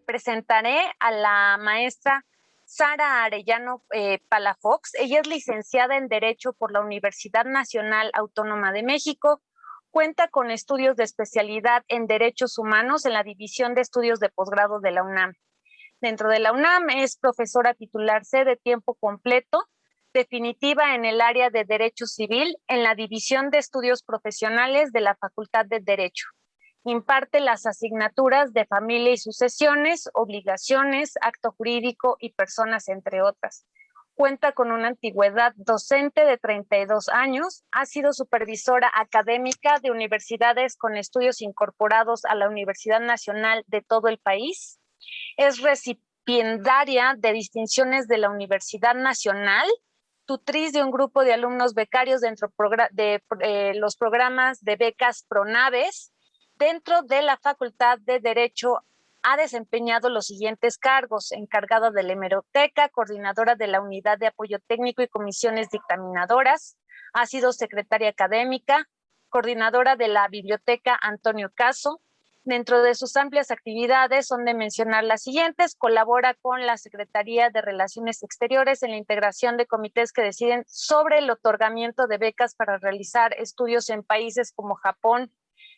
Presentaré a la maestra Sara Arellano Palafox. Ella es licenciada en Derecho por la Universidad Nacional Autónoma de México. Cuenta con estudios de especialidad en Derechos Humanos en la División de Estudios de Posgrado de la UNAM. Dentro de la UNAM es profesora titular C de tiempo completo, definitiva en el área de Derecho Civil en la División de Estudios Profesionales de la Facultad de Derecho. Imparte las asignaturas de Familia y Sucesiones, Obligaciones, Acto Jurídico y Personas, entre otras. Cuenta con una antigüedad docente de 32 años, ha sido supervisora académica de universidades con estudios incorporados a la Universidad Nacional de todo el país, es recipiendaria de distinciones de la Universidad Nacional, tutriz de un grupo de alumnos becarios dentro de los programas de becas PRONAVES. Dentro de la Facultad de Derecho ha desempeñado los siguientes cargos: encargada de la hemeroteca, coordinadora de la Unidad de Apoyo Técnico y comisiones dictaminadoras, ha sido secretaria académica, coordinadora de la Biblioteca Antonio Caso. Dentro de sus amplias actividades son de mencionar las siguientes: colabora con la Secretaría de Relaciones Exteriores en la integración de comités que deciden sobre el otorgamiento de becas para realizar estudios en países como Japón,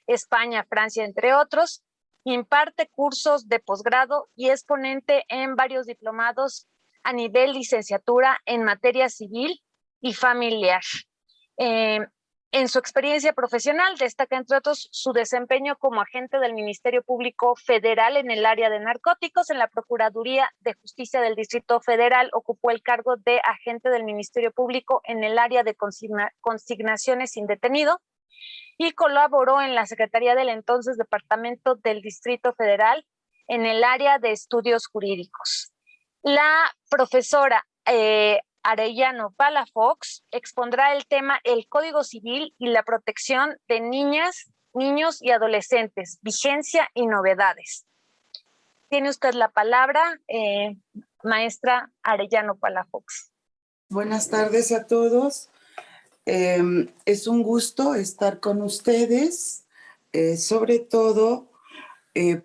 España, Francia, entre otros. Imparte cursos de posgrado y es ponente en varios diplomados a nivel licenciatura en materia civil y familiar. En su experiencia profesional destaca, entre otros, su desempeño como agente del Ministerio Público Federal en el área de narcóticos. En la Procuraduría de Justicia del Distrito Federal ocupó el cargo de agente del Ministerio Público en el área de consignaciones sin detenido y colaboró en la Secretaría del entonces Departamento del Distrito Federal en el área de estudios jurídicos. La profesora Arellano Palafox expondrá el tema El Código Civil y la protección de niñas, niños y adolescentes, vigencia y novedades. Tiene usted la palabra, maestra Arellano Palafox. Buenas tardes a todos. Es un gusto estar con ustedes, sobre todo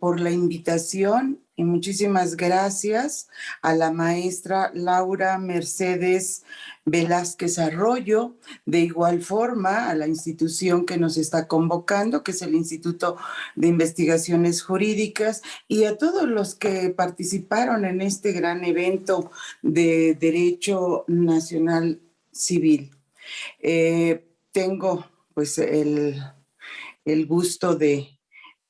por la invitación, y muchísimas gracias a la maestra Laura Mercedes Velázquez Arroyo, de igual forma a la institución que nos está convocando, que es el Instituto de Investigaciones Jurídicas, y a todos los que participaron en este gran evento de Derecho Nacional Civil. Tengo pues el gusto de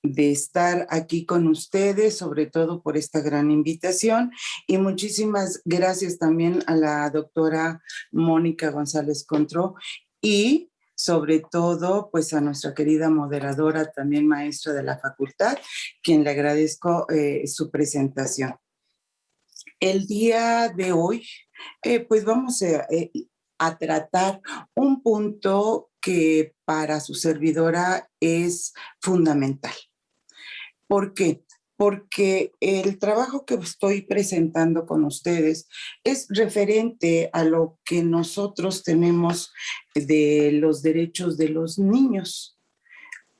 estar aquí con ustedes, sobre todo por esta gran invitación, y muchísimas gracias también a la doctora Mónica González Contró y sobre todo pues a nuestra querida moderadora, también maestra de la facultad, quien le agradezco su presentación. El día de hoy pues vamos a tratar un punto que para su servidora es fundamental. ¿Por qué? Porque el trabajo que estoy presentando con ustedes es referente a lo que nosotros tenemos de los derechos de los niños.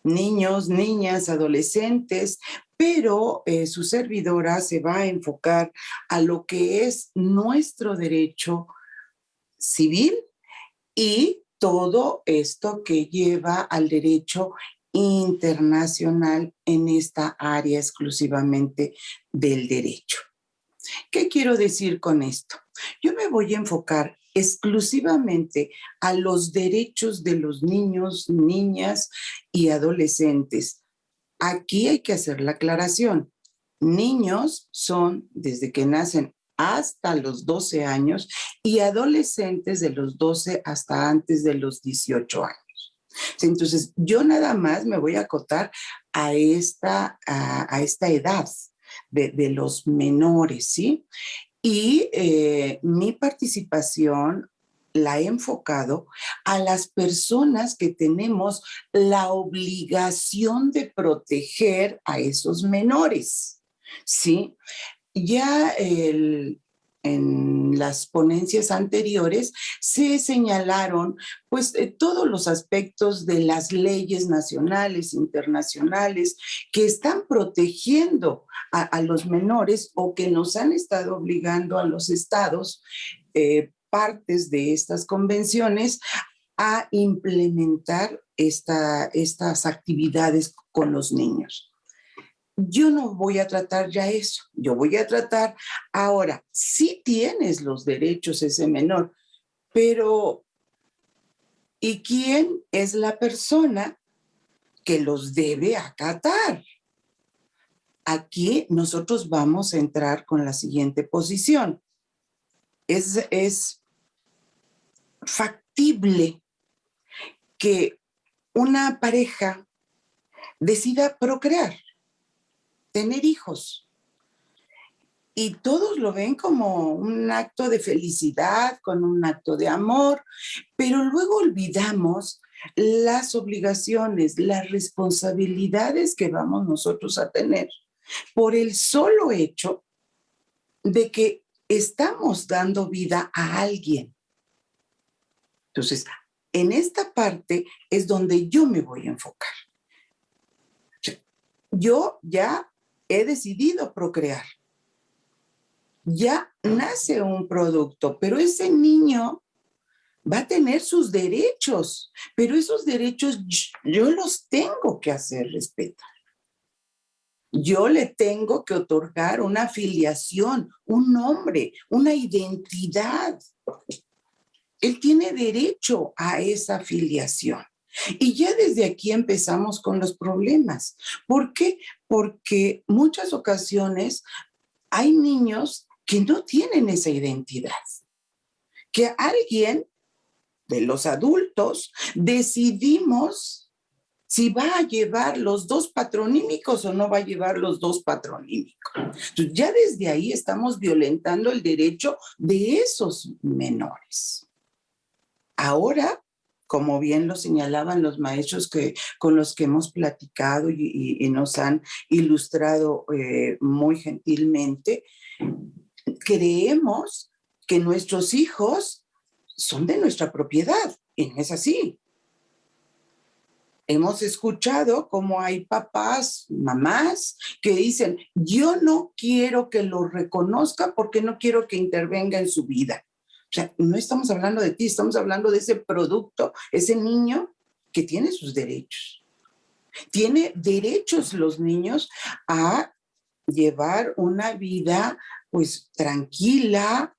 Niños, niñas, adolescentes, pero su servidora se va a enfocar a lo que es nuestro derecho civil y todo esto que lleva al derecho internacional en esta área exclusivamente del derecho. ¿Qué quiero decir con esto? Yo me voy a enfocar exclusivamente a los derechos de los niños, niñas y adolescentes. Aquí hay que hacer la aclaración. Niños son desde que nacen hasta los 12 años y adolescentes de los 12 hasta antes de los 18 años. Entonces, yo nada más me voy a acotar a esta edad de los menores, ¿sí? Y mi participación la he enfocado a las personas que tenemos la obligación de proteger a esos menores, ¿sí? Ya en las ponencias anteriores se señalaron pues todos los aspectos de las leyes nacionales, internacionales, que están protegiendo a los menores o que nos han estado obligando a los estados, partes de estas convenciones, a implementar estas actividades con los niños. Yo no voy a tratar ya eso, yo voy a tratar ahora, sí tienes los derechos ese menor, pero ¿y quién es la persona que los debe acatar? Aquí nosotros vamos a entrar con la siguiente posición. Es factible que una pareja decida procrear, tener hijos. Y todos lo ven como un acto de felicidad, con un acto de amor, pero luego olvidamos las obligaciones, las responsabilidades que vamos nosotros a tener por el solo hecho de que estamos dando vida a alguien. Entonces, en esta parte es donde yo me voy a enfocar. Yo ya he decidido procrear. Ya nace un producto, pero ese niño va a tener sus derechos, pero esos derechos yo los tengo que hacer respetar. Yo le tengo que otorgar una filiación, un nombre, una identidad. Él tiene derecho a esa filiación. Y ya desde aquí empezamos con los problemas. ¿Por qué? Porque muchas ocasiones hay niños que no tienen esa identidad, que alguien de los adultos decidimos si va a llevar los dos patronímicos o no va a llevar los dos patronímicos. Entonces, ya desde ahí estamos violentando el derecho de esos menores. Ahora, como bien lo señalaban los maestros con los que hemos platicado y nos han ilustrado muy gentilmente, creemos que nuestros hijos son de nuestra propiedad, y no es así. Hemos escuchado cómo hay papás, mamás, que dicen, yo no quiero que lo reconozca porque no quiero que intervenga en su vida. O sea, no estamos hablando de ti, estamos hablando de ese producto, ese niño que tiene sus derechos. Tiene derechos los niños a llevar una vida pues tranquila,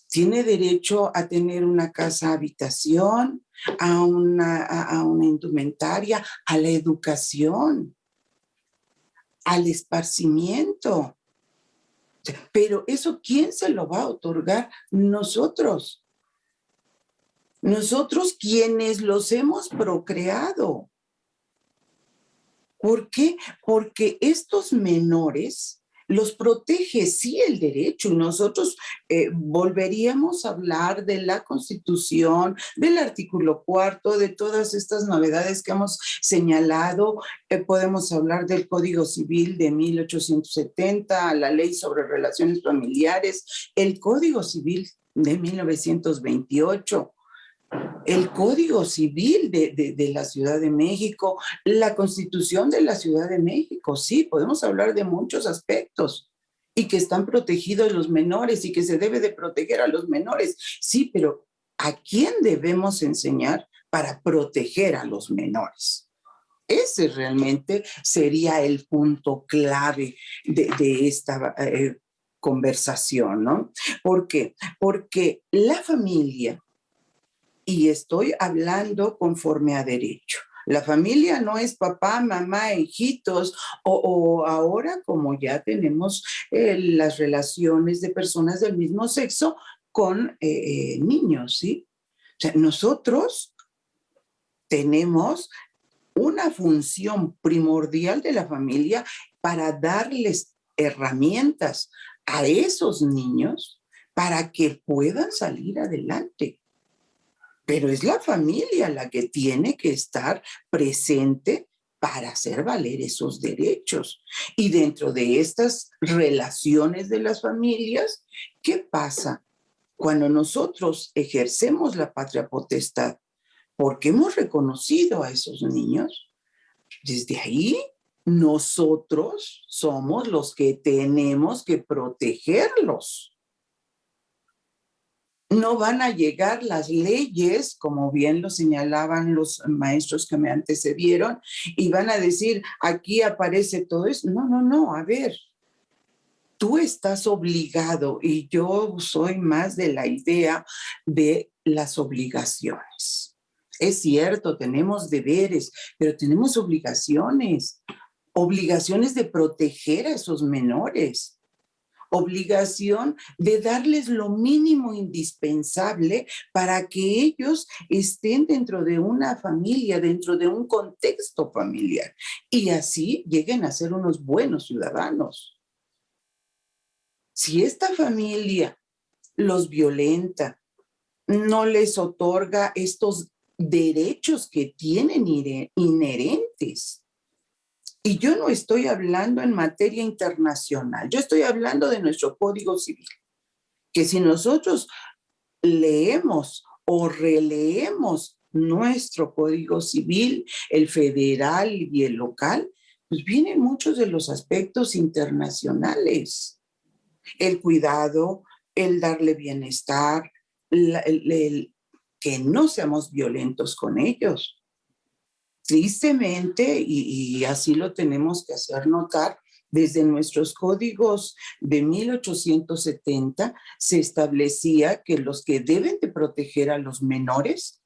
tiene derecho a tener una casa habitación, a una indumentaria, a la educación, al esparcimiento. Pero eso, ¿quién se lo va a otorgar? Nosotros. Nosotros quienes los hemos procreado. ¿Por qué? Porque estos menores los protege sí el derecho y nosotros volveríamos a hablar de la Constitución, del artículo 4, de todas estas novedades que hemos señalado. Podemos hablar del Código Civil de 1870, la Ley sobre Relaciones Familiares, el Código Civil de 1928. El Código Civil de la Ciudad de México, la Constitución de la Ciudad de México, sí, podemos hablar de muchos aspectos y que están protegidos los menores y que se debe de proteger a los menores, sí, pero ¿a quién debemos enseñar para proteger a los menores? Ese realmente sería el punto clave de esta conversación, ¿no? ¿Por qué? Porque la familia, y estoy hablando conforme a derecho. La familia no es papá, mamá, hijitos, o ahora como ya tenemos las relaciones de personas del mismo sexo con niños, ¿sí? O sea, nosotros tenemos una función primordial de la familia para darles herramientas a esos niños para que puedan salir adelante. Pero es la familia la que tiene que estar presente para hacer valer esos derechos. Y dentro de estas relaciones de las familias, ¿qué pasa? Cuando nosotros ejercemos la patria potestad, porque hemos reconocido a esos niños, desde ahí nosotros somos los que tenemos que protegerlos. No van a llegar las leyes, como bien lo señalaban los maestros que me antecedieron, y van a decir, aquí aparece todo eso. No, no, no, a ver, tú estás obligado, y yo soy más de la idea de las obligaciones. Es cierto, tenemos deberes, pero tenemos obligaciones, obligaciones de proteger a esos menores, obligación de darles lo mínimo indispensable para que ellos estén dentro de una familia, dentro de un contexto familiar, y así lleguen a ser unos buenos ciudadanos. Si esta familia los violenta, no les otorga estos derechos que tienen inherentes. Y yo no estoy hablando en materia internacional, yo estoy hablando de nuestro Código Civil, que si nosotros leemos o releemos nuestro Código Civil, el federal y el local, pues vienen muchos de los aspectos internacionales. El cuidado, el darle bienestar, que no seamos violentos con ellos. Tristemente, y así lo tenemos que hacer notar, desde nuestros códigos de 1870 se establecía que los que deben de proteger a los menores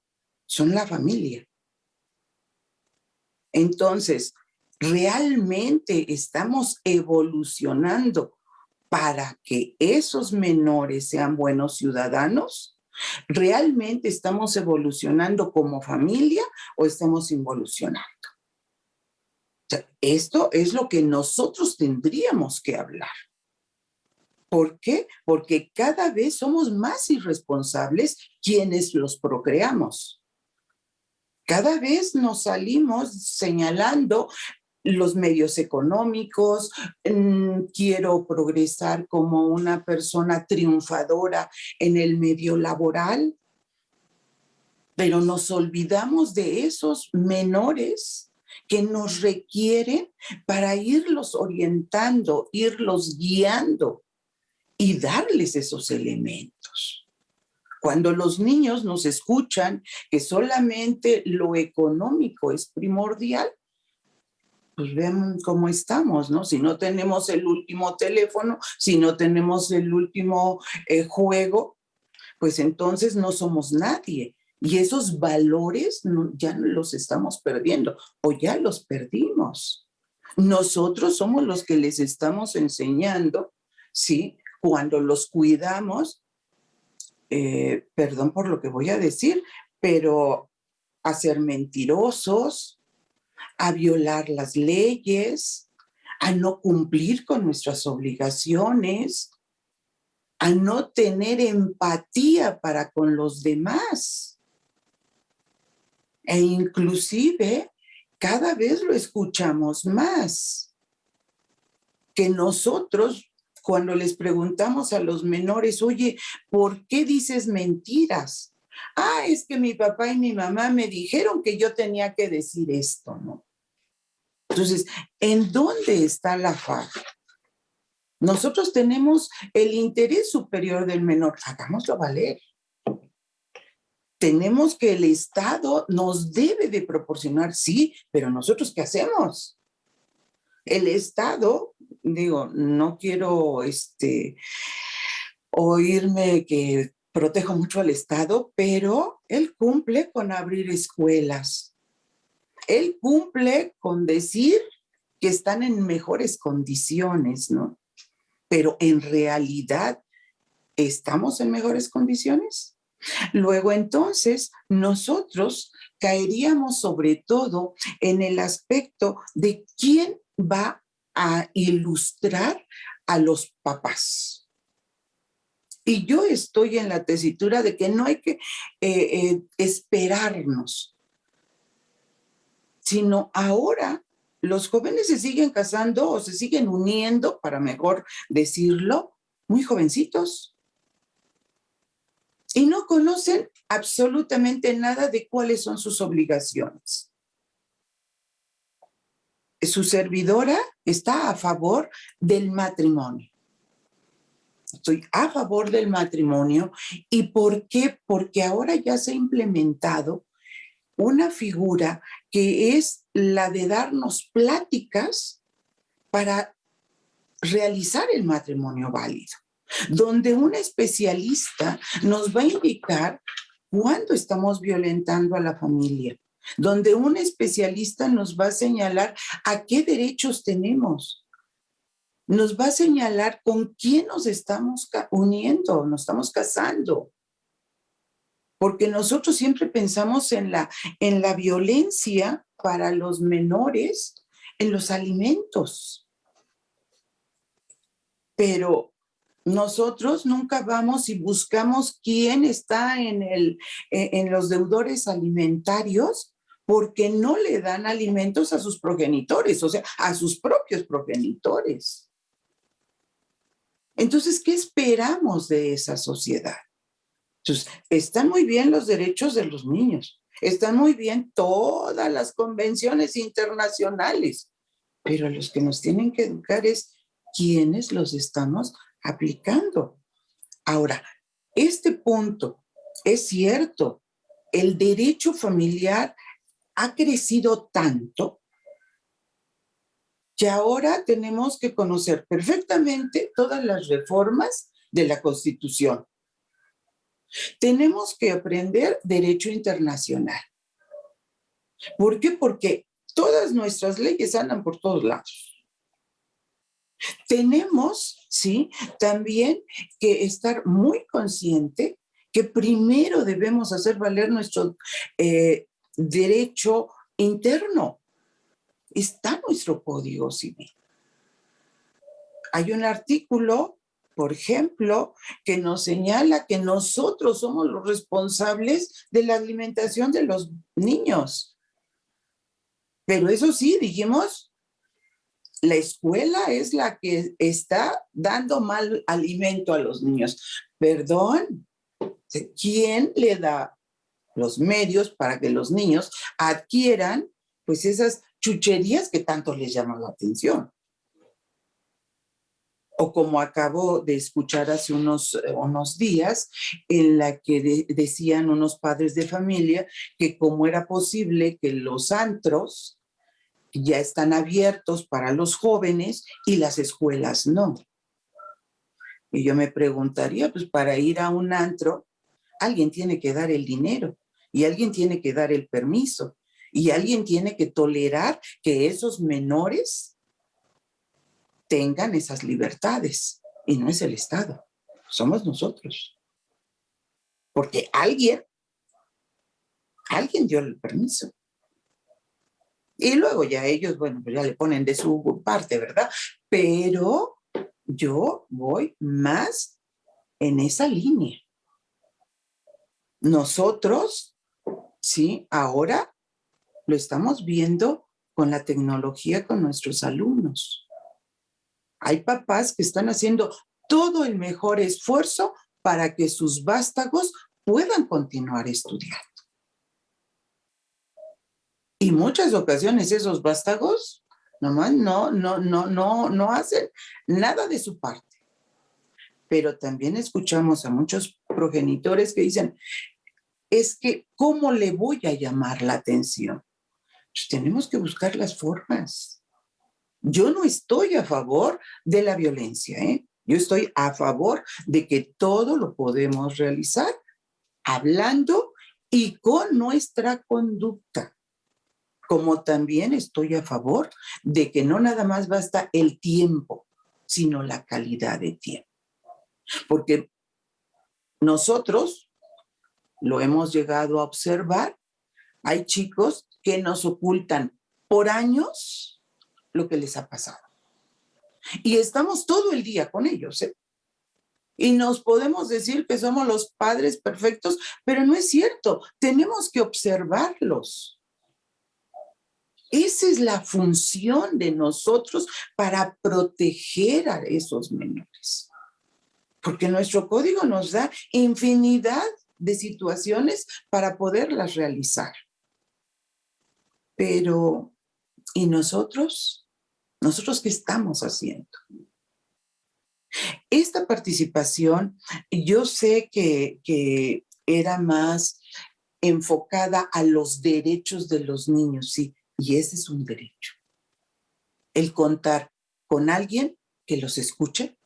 son la familia. Entonces, ¿realmente estamos evolucionando para que esos menores sean buenos ciudadanos? ¿Realmente estamos evolucionando como familia o estamos involucionando? O sea, esto es lo que nosotros tendríamos que hablar. ¿Por qué? Porque cada vez somos más irresponsables quienes los procreamos. Cada vez nos salimos señalando los medios económicos, quiero progresar como una persona triunfadora en el medio laboral, pero nos olvidamos de esos menores que nos requieren para irlos orientando, irlos guiando y darles esos elementos. Cuando los niños nos escuchan que solamente lo económico es primordial, pues vean cómo estamos, ¿no? Si no tenemos el último teléfono, si no tenemos el último juego, pues entonces no somos nadie. Y esos valores ya los estamos perdiendo o ya los perdimos. Nosotros somos los que les estamos enseñando, ¿sí? Cuando los cuidamos, perdón por lo que voy a decir, pero a ser mentirosos, a violar las leyes, a no cumplir con nuestras obligaciones, a no tener empatía para con los demás. E inclusive cada vez lo escuchamos más, que nosotros cuando les preguntamos a los menores, oye, ¿por qué dices mentiras? Ah, es que mi papá y mi mamá me dijeron que yo tenía que decir esto, ¿no? Entonces, ¿en dónde está la falla? Nosotros tenemos el interés superior del menor, hagámoslo valer. Tenemos que el Estado nos debe de proporcionar, sí, pero nosotros ¿qué hacemos? El Estado, digo, no quiero oírme que protejo mucho al Estado, pero él cumple con abrir escuelas. Él cumple con decir que están en mejores condiciones, ¿no? Pero en realidad, ¿estamos en mejores condiciones? Luego, entonces, nosotros caeríamos sobre todo en el aspecto de quién va a ilustrar a los papás. Y yo estoy en la tesitura de que no hay que esperarnos sino ahora los jóvenes se siguen casando o se siguen uniendo, para mejor decirlo, muy jovencitos. Y no conocen absolutamente nada de cuáles son sus obligaciones. Su servidora está a favor del matrimonio. Estoy a favor del matrimonio. ¿Y por qué? Porque ahora ya se ha implementado una figura que es la de darnos pláticas para realizar el matrimonio válido, donde un especialista nos va a indicar cuándo estamos violentando a la familia, donde un especialista nos va a señalar a qué derechos tenemos, nos va a señalar con quién nos estamos uniendo, nos estamos casando. Porque nosotros siempre pensamos en la violencia para los menores, en los alimentos. Pero nosotros nunca vamos y buscamos quién está en los deudores alimentarios porque no le dan alimentos a sus progenitores, o sea, a sus propios progenitores. Entonces, ¿qué esperamos de esa sociedad? Entonces, están muy bien los derechos de los niños, están muy bien todas las convenciones internacionales, pero los que nos tienen que educar es quiénes los estamos aplicando. Ahora, este punto es cierto, el derecho familiar ha crecido tanto que ahora tenemos que conocer perfectamente todas las reformas de la Constitución. Tenemos que aprender derecho internacional. ¿Por qué? Porque todas nuestras leyes andan por todos lados. Tenemos, sí, también que estar muy consciente que primero debemos hacer valer nuestro derecho interno. Está nuestro Código Civil. Hay un artículo, por ejemplo, que nos señala que nosotros somos los responsables de la alimentación de los niños. Pero eso sí, dijimos, la escuela es la que está dando mal alimento a los niños. Perdón, ¿quién le da los medios para que los niños adquieran pues esas chucherías que tanto les llaman la atención? O como acabo de escuchar hace unos días, en la que decían unos padres de familia que cómo era posible que los antros ya están abiertos para los jóvenes y las escuelas no. Y yo me preguntaría, pues para ir a un antro, alguien tiene que dar el dinero y alguien tiene que dar el permiso y alguien tiene que tolerar que esos menores tengan esas libertades. Y no es el Estado, somos nosotros. Porque alguien dio el permiso. Y luego ya ellos, bueno, pues ya le ponen de su parte, ¿verdad? Pero yo voy más en esa línea. Nosotros, sí, ahora lo estamos viendo con la tecnología con nuestros alumnos. Hay papás que están haciendo todo el mejor esfuerzo para que sus vástagos puedan continuar estudiando. Y muchas ocasiones esos vástagos nomás no hacen nada de su parte. Pero también escuchamos a muchos progenitores que dicen, es que, ¿cómo le voy a llamar la atención? Pues tenemos que buscar las formas. Yo no estoy a favor de la violencia, ¿eh? Yo estoy a favor de que todo lo podemos realizar hablando y con nuestra conducta. Como también estoy a favor de que no nada más basta el tiempo, sino la calidad de tiempo. Porque nosotros lo hemos llegado a observar, hay chicos que nos ocultan por años lo que les ha pasado. Y estamos todo el día con ellos, ¿eh? Y nos podemos decir que somos los padres perfectos, pero no es cierto. Tenemos que observarlos. Esa es la función de nosotros para proteger a esos menores. Porque nuestro código nos da infinidad de situaciones para poderlas realizar. Pero, ¿y nosotros? ¿Nosotros qué estamos haciendo? Esta participación, yo sé que era más enfocada a los derechos de los niños, sí, y ese es un derecho. El contar con alguien que los escuche,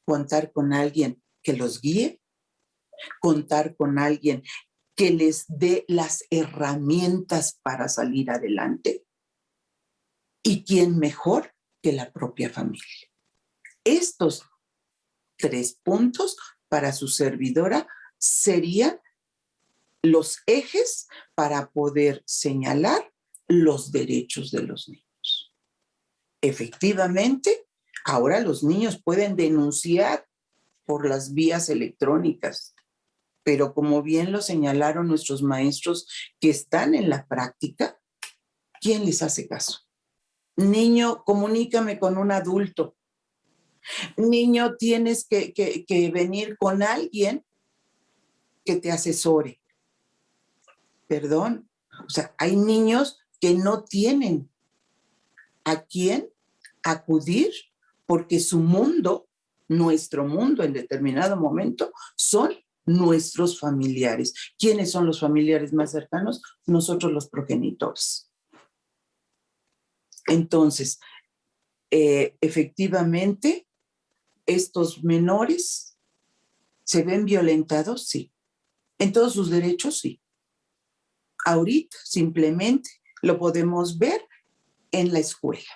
contar con alguien que los guíe, contar con alguien que les dé las herramientas para salir adelante. ¿Y quién mejor que la propia familia? Estos 3 puntos para su servidora serían los ejes para poder señalar los derechos de los niños. Efectivamente, ahora los niños pueden denunciar por las vías electrónicas, pero como bien lo señalaron nuestros maestros que están en la práctica, ¿quién les hace caso? Niño, comunícame con un adulto. Niño, tienes que venir con alguien que te asesore. Perdón, o sea, hay niños que no tienen a quién acudir porque su mundo, nuestro mundo en determinado momento, son nuestros familiares. ¿Quiénes son los familiares más cercanos? Nosotros los progenitores. Entonces, efectivamente, estos menores se ven violentados, sí. En todos sus derechos, sí. Ahorita simplemente lo podemos ver en la escuela.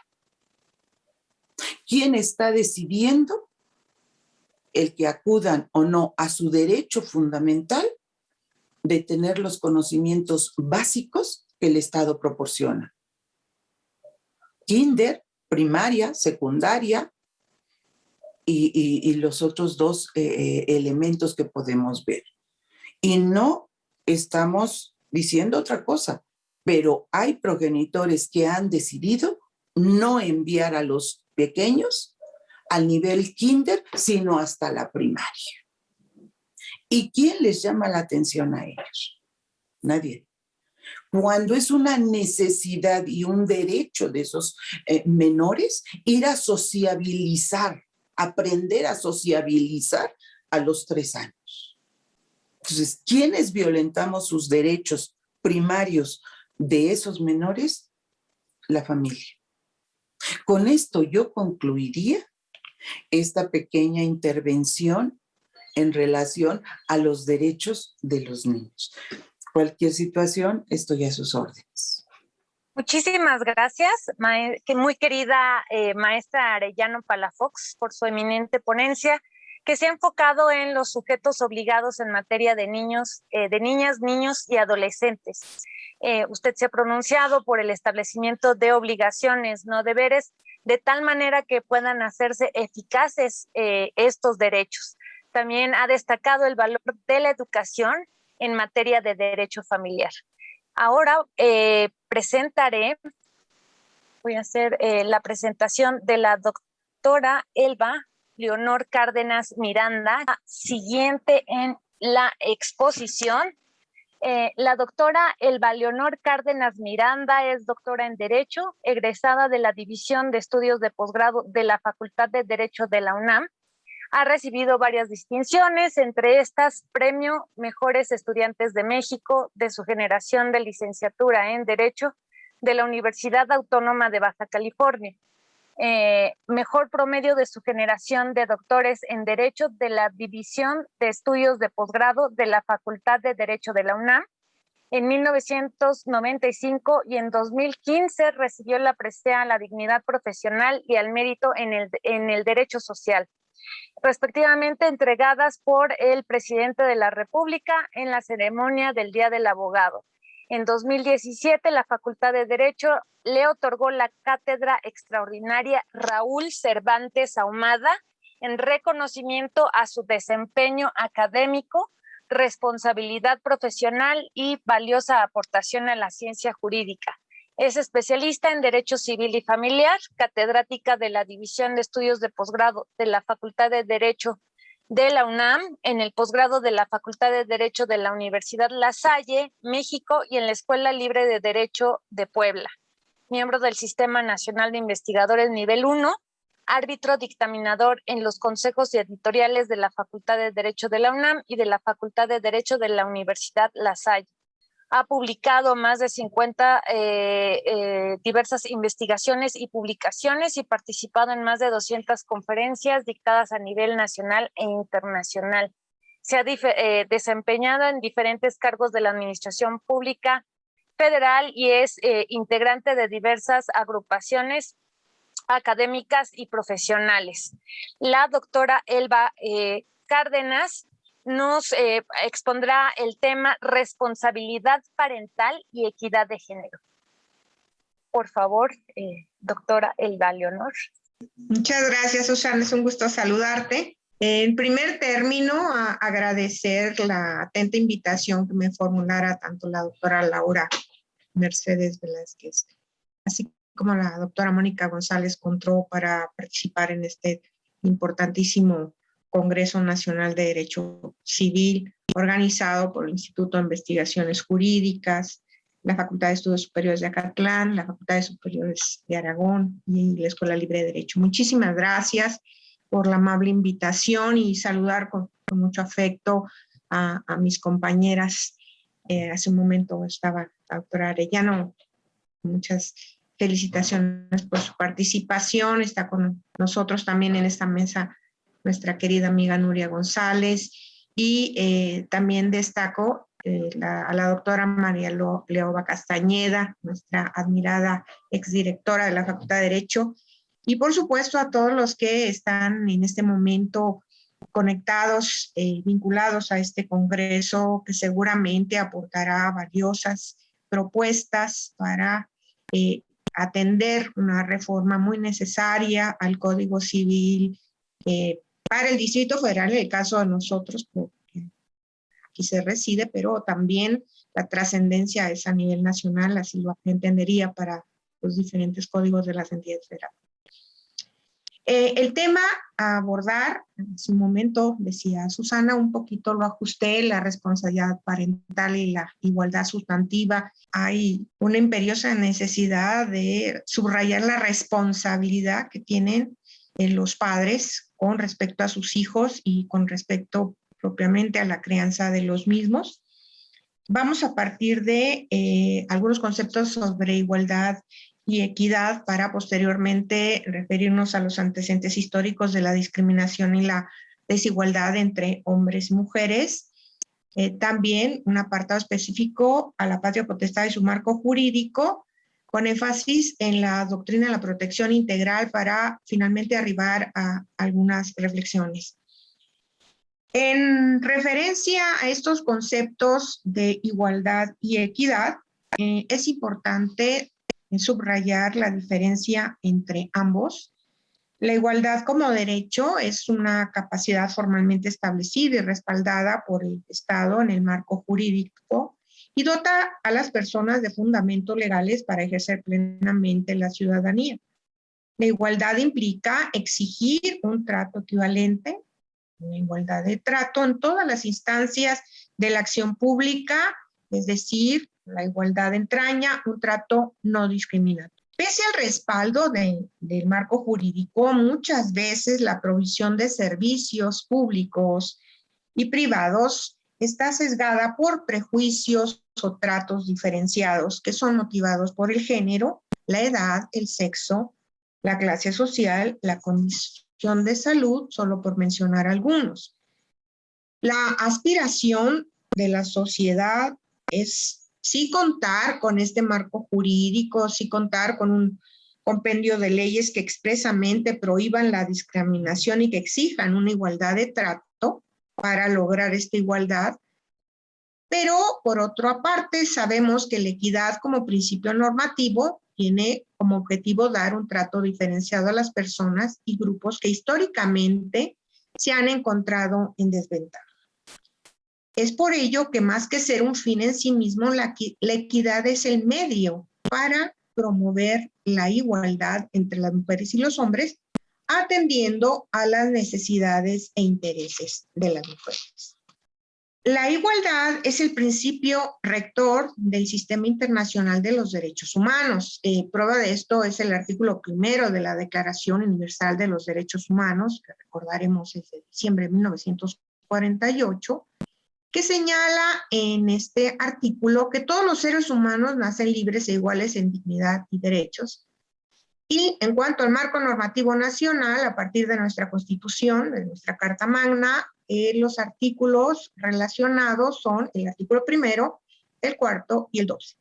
¿Quién está decidiendo el que acudan o no a su derecho fundamental de tener los conocimientos básicos que el Estado proporciona? Kinder, primaria, secundaria y los otros 2 elementos que podemos ver. Y no estamos diciendo otra cosa, pero hay progenitores que han decidido no enviar a los pequeños al nivel kinder, sino hasta la primaria. ¿Y quién les llama la atención a ellos? Nadie. Cuando es una necesidad y un derecho de esos menores, ir a sociabilizar, aprender a sociabilizar a los 3 años. Entonces, ¿quiénes violentamos sus derechos primarios de esos menores? La familia. Con esto yo concluiría esta pequeña intervención en relación a los derechos de los niños. Cualquier situación, estoy a sus órdenes. Muchísimas gracias, muy querida maestra Arellano Palafox, por su eminente ponencia, que se ha enfocado en los sujetos obligados en materia de niños, de niñas, niños y adolescentes. Usted se ha pronunciado por el establecimiento de obligaciones, no deberes, de tal manera que puedan hacerse eficaces estos derechos. También ha destacado el valor de la educación en materia de derecho familiar. Ahora voy a hacer la presentación de la doctora Elba Leonor Cárdenas Miranda, siguiente en la exposición. La doctora Elba Leonor Cárdenas Miranda es doctora en Derecho, egresada de la División de Estudios de Posgrado de la Facultad de Derecho de la UNAM. Ha recibido varias distinciones, entre estas Premio Mejores Estudiantes de México de su generación de licenciatura en Derecho de la Universidad Autónoma de Baja California. Mejor promedio de su generación de doctores en Derecho de la División de Estudios de Posgrado de la Facultad de Derecho de la UNAM. En 1995 y en 2015 recibió la presea a la dignidad profesional y al mérito en el derecho social, respectivamente entregadas por el presidente de la República en la ceremonia del Día del Abogado. En 2017, la Facultad de Derecho le otorgó la cátedra extraordinaria Raúl Cervantes Ahumada en reconocimiento a su desempeño académico, responsabilidad profesional y valiosa aportación a la ciencia jurídica. Es especialista en Derecho Civil y Familiar, catedrática de la División de Estudios de Posgrado de la Facultad de Derecho de la UNAM, en el posgrado de la Facultad de Derecho de la Universidad La Salle, México, y en la Escuela Libre de Derecho de Puebla. Miembro del Sistema Nacional de Investigadores Nivel 1, árbitro dictaminador en los consejos editoriales de la Facultad de Derecho de la UNAM y de la Facultad de Derecho de la Universidad La Salle. Ha publicado más de 50 diversas investigaciones y publicaciones y participado en más de 200 conferencias dictadas a nivel nacional e internacional. Se ha desempeñado en diferentes cargos de la administración pública federal y es integrante de diversas agrupaciones académicas y profesionales. La doctora Elba Cárdenas nos expondrá el tema responsabilidad parental y equidad de género. Por favor, doctora Elba Leonor. Muchas gracias, Susana. Es un gusto saludarte. En primer término, agradecer la atenta invitación que me formulara tanto la doctora Laura Mercedes Velázquez, así como la doctora Mónica González Contró, para participar en este importantísimo Congreso Nacional de Derecho Civil, organizado por el Instituto de Investigaciones Jurídicas, la Facultad de Estudios Superiores de Acatlán, la Facultad de Superiores de Aragón y la Escuela Libre de Derecho. Muchísimas gracias por la amable invitación y saludar con mucho afecto a mis compañeras. Hace un momento estaba la doctora Arellano. Muchas felicitaciones por su participación. Está con nosotros también en esta mesa nuestra querida amiga Nuria González, y también destaco a la doctora María Leoba Castañeda, nuestra admirada exdirectora de la Facultad de Derecho, y por supuesto a todos los que están en este momento conectados, vinculados a este congreso, que seguramente aportará valiosas propuestas para atender una reforma muy necesaria al Código Civil para el Distrito Federal, en el caso de nosotros, porque aquí se reside, pero también la trascendencia es a nivel nacional, así lo entendería para los diferentes códigos de las entidades federales. El tema a abordar, en su momento decía Susana, un poquito lo ajusté, la responsabilidad parental y la igualdad sustantiva. Hay una imperiosa necesidad de subrayar la responsabilidad que tienen los padres con respecto a sus hijos y con respecto propiamente a la crianza de los mismos. Vamos a partir de algunos conceptos sobre igualdad y equidad para posteriormente referirnos a los antecedentes históricos de la discriminación y la desigualdad entre hombres y mujeres. También un apartado específico a la patria potestad y su marco jurídico, con énfasis en la doctrina de la protección integral para finalmente arribar a algunas reflexiones. En referencia a estos conceptos de igualdad y equidad, es importante subrayar la diferencia entre ambos. La igualdad como derecho es una capacidad formalmente establecida y respaldada por el Estado en el marco jurídico y dota a las personas de fundamentos legales para ejercer plenamente la ciudadanía. La igualdad implica exigir un trato equivalente, una igualdad de trato en todas las instancias de la acción pública, es decir, la igualdad entraña un trato no discriminatorio. Pese al respaldo del marco jurídico, muchas veces la provisión de servicios públicos y privados está sesgada por prejuicios o tratos diferenciados que son motivados por el género, la edad, el sexo, la clase social, la condición de salud, solo por mencionar algunos. La aspiración de la sociedad es sí contar con este marco jurídico, sí contar con un compendio de leyes que expresamente prohíban la discriminación y que exijan una igualdad de trato para lograr esta igualdad. Pero, por otra parte, sabemos que la equidad como principio normativo tiene como objetivo dar un trato diferenciado a las personas y grupos que históricamente se han encontrado en desventaja. Es por ello que más que ser un fin en sí mismo, la equidad es el medio para promover la igualdad entre las mujeres y los hombres, atendiendo a las necesidades e intereses de las mujeres. La igualdad es el principio rector del Sistema Internacional de los Derechos Humanos. Prueba de esto es el artículo 1 de la Declaración Universal de los Derechos Humanos, que recordaremos es de diciembre de 1948, que señala en este artículo que todos los seres humanos nacen libres e iguales en dignidad y derechos. Y en cuanto al marco normativo nacional, a partir de nuestra Constitución, de nuestra Carta Magna, los artículos relacionados son el artículo 1, el 4 y el 12.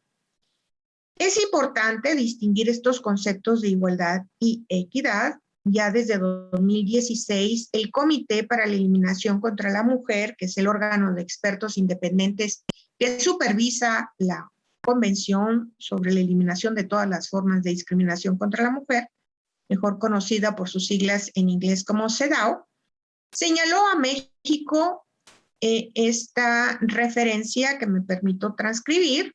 Es importante distinguir estos conceptos de igualdad y equidad. Ya desde 2016, el Comité para la Eliminación contra la Mujer, que es el órgano de expertos independientes que supervisa la Convención sobre la Eliminación de todas las formas de discriminación contra la mujer, mejor conocida por sus siglas en inglés como CEDAW, señaló a México esta referencia que me permito transcribir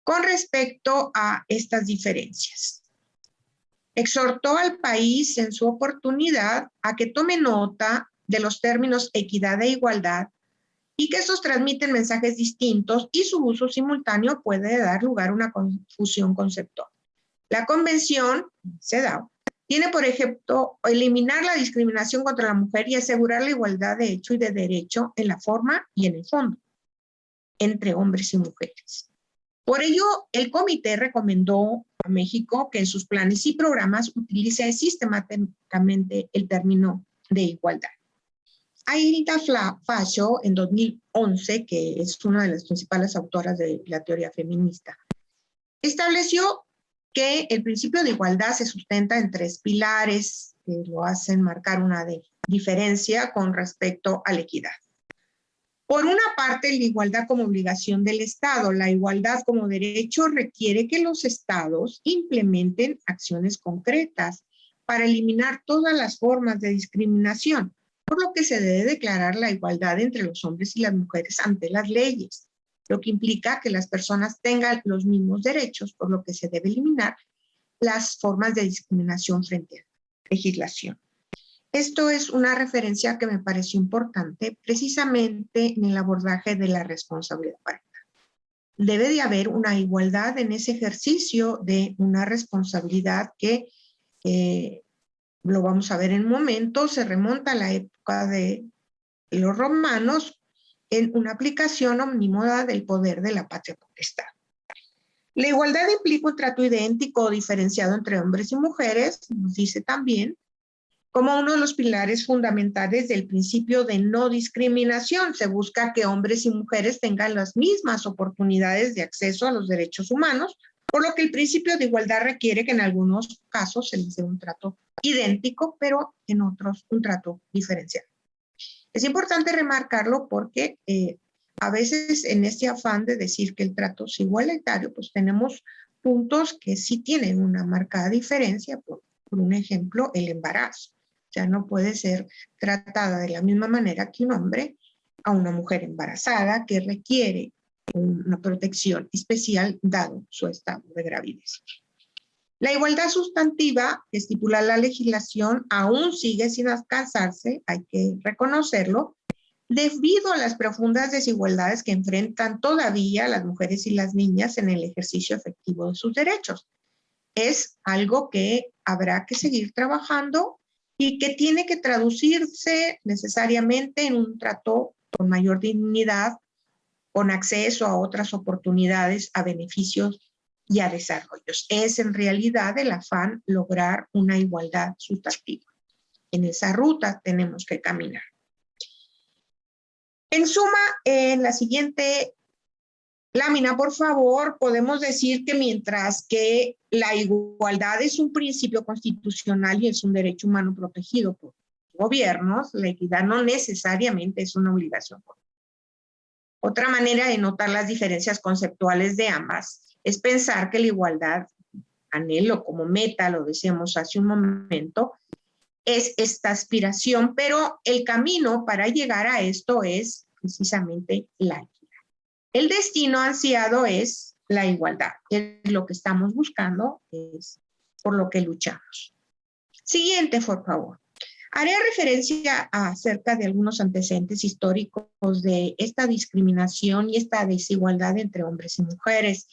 con respecto a estas diferencias. Exhortó al país en su oportunidad a que tome nota de los términos equidad e igualdad y que estos transmiten mensajes distintos y su uso simultáneo puede dar lugar a una confusión conceptual. La Convención, CEDAW, tiene, por ejemplo, eliminar la discriminación contra la mujer y asegurar la igualdad de hecho y de derecho en la forma y en el fondo, entre hombres y mujeres. Por ello, el comité recomendó a México que en sus planes y programas utilice sistemáticamente el término de igualdad. Aida Fascio, en 2011, que es una de las principales autoras de la teoría feminista, estableció que el principio de igualdad se sustenta en 3 pilares que lo hacen marcar una diferencia con respecto a la equidad. Por una parte, la igualdad como obligación del Estado. La igualdad como derecho requiere que los estados implementen acciones concretas para eliminar todas las formas de discriminación, por lo que se debe declarar la igualdad entre los hombres y las mujeres ante las leyes, lo que implica que las personas tengan los mismos derechos, por lo que se debe eliminar las formas de discriminación frente a la legislación. Esto es una referencia que me pareció importante precisamente en el abordaje de la responsabilidad parental. Debe de haber una igualdad en ese ejercicio de una responsabilidad que, lo vamos a ver en un momento, se remonta a la época de los romanos en una aplicación omnímoda del poder de la patria potestad. La igualdad implica un trato idéntico o diferenciado entre hombres y mujeres, nos dice también, como uno de los pilares fundamentales del principio de no discriminación. Se busca que hombres y mujeres tengan las mismas oportunidades de acceso a los derechos humanos, por lo que el principio de igualdad requiere que en algunos casos se les dé un trato idéntico, pero en otros un trato diferenciado. Es importante remarcarlo porque a veces en este afán de decir que el trato es igualitario, pues tenemos puntos que sí tienen una marcada diferencia. Por un ejemplo, el embarazo. Ya no puede ser tratada de la misma manera que un hombre a una mujer embarazada que requiere una protección especial dado su estado de gravidez. La igualdad sustantiva que estipula la legislación aún sigue sin alcanzarse, hay que reconocerlo, debido a las profundas desigualdades que enfrentan todavía las mujeres y las niñas en el ejercicio efectivo de sus derechos. Es algo que habrá que seguir trabajando y que tiene que traducirse necesariamente en un trato con mayor dignidad, con acceso a otras oportunidades, a beneficios y a desarrollos. Es en realidad el afán lograr una igualdad sustantiva. En esa ruta tenemos que caminar. En suma, en la siguiente lámina, por favor, podemos decir que mientras que la igualdad es un principio constitucional y es un derecho humano protegido por gobiernos, la equidad no necesariamente es una obligación. Otra manera de notar las diferencias conceptuales de ambas es pensar que la igualdad, anhelo como meta, lo decíamos hace un momento, es esta aspiración, pero el camino para llegar a esto es precisamente la equidad. El destino ansiado es la igualdad. Es lo que estamos buscando, es por lo que luchamos. Siguiente, por favor. Haré referencia acerca de algunos antecedentes históricos de esta discriminación y esta desigualdad entre hombres y mujeres.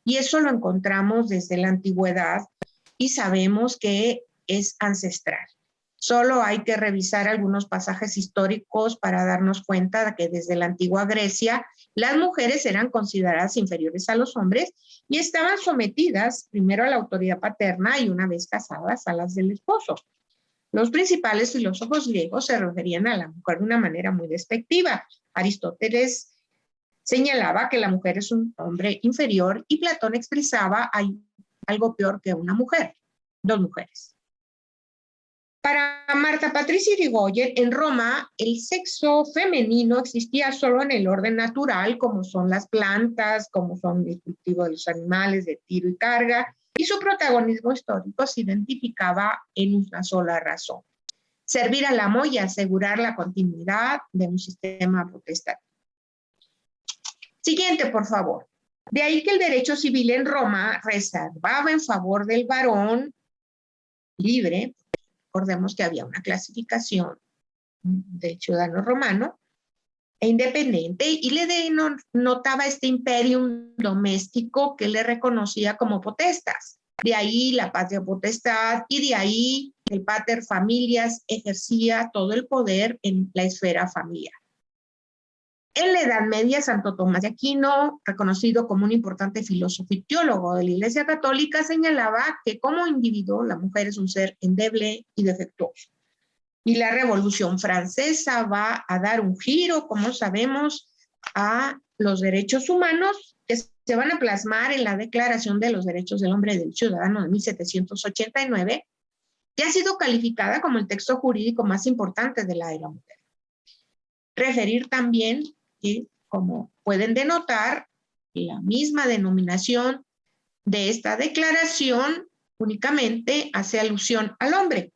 Y eso lo encontramos desde la antigüedad y sabemos que es ancestral. Solo hay que revisar algunos pasajes históricos para darnos cuenta de que desde la antigua Grecia las mujeres eran consideradas inferiores a los hombres y estaban sometidas primero a la autoridad paterna y una vez casadas a las del esposo. Los principales filósofos griegos se referían a la mujer de una manera muy despectiva. Aristóteles señalaba que la mujer es un hombre inferior y Platón expresaba algo peor que una mujer, dos mujeres. Para Marta Patricia Irigoyen, en Roma, el sexo femenino existía solo en el orden natural, como son las plantas, como son el cultivo de los animales de tiro y carga, y su protagonismo histórico se identificaba en una sola razón: servir al amo y asegurar la continuidad de un sistema protestante. Siguiente, por favor. De ahí que el derecho civil en Roma reservaba en favor del varón libre. Recordemos que había una clasificación del ciudadano romano e independiente y le denotaba este imperium doméstico que le reconocía como potestas. De ahí la patria potestad y de ahí el pater familias ejercía todo el poder en la esfera familiar. En la Edad Media, Santo Tomás de Aquino, reconocido como un importante filósofo y teólogo de la Iglesia Católica, señalaba que como individuo la mujer es un ser endeble y defectuoso. Y la Revolución Francesa va a dar un giro, como sabemos, a los derechos humanos que se van a plasmar en la Declaración de los Derechos del Hombre y del Ciudadano de 1789, que ha sido calificada como el texto jurídico más importante de la era moderna. Referir también que, como pueden denotar, la misma denominación de esta declaración únicamente hace alusión al hombre.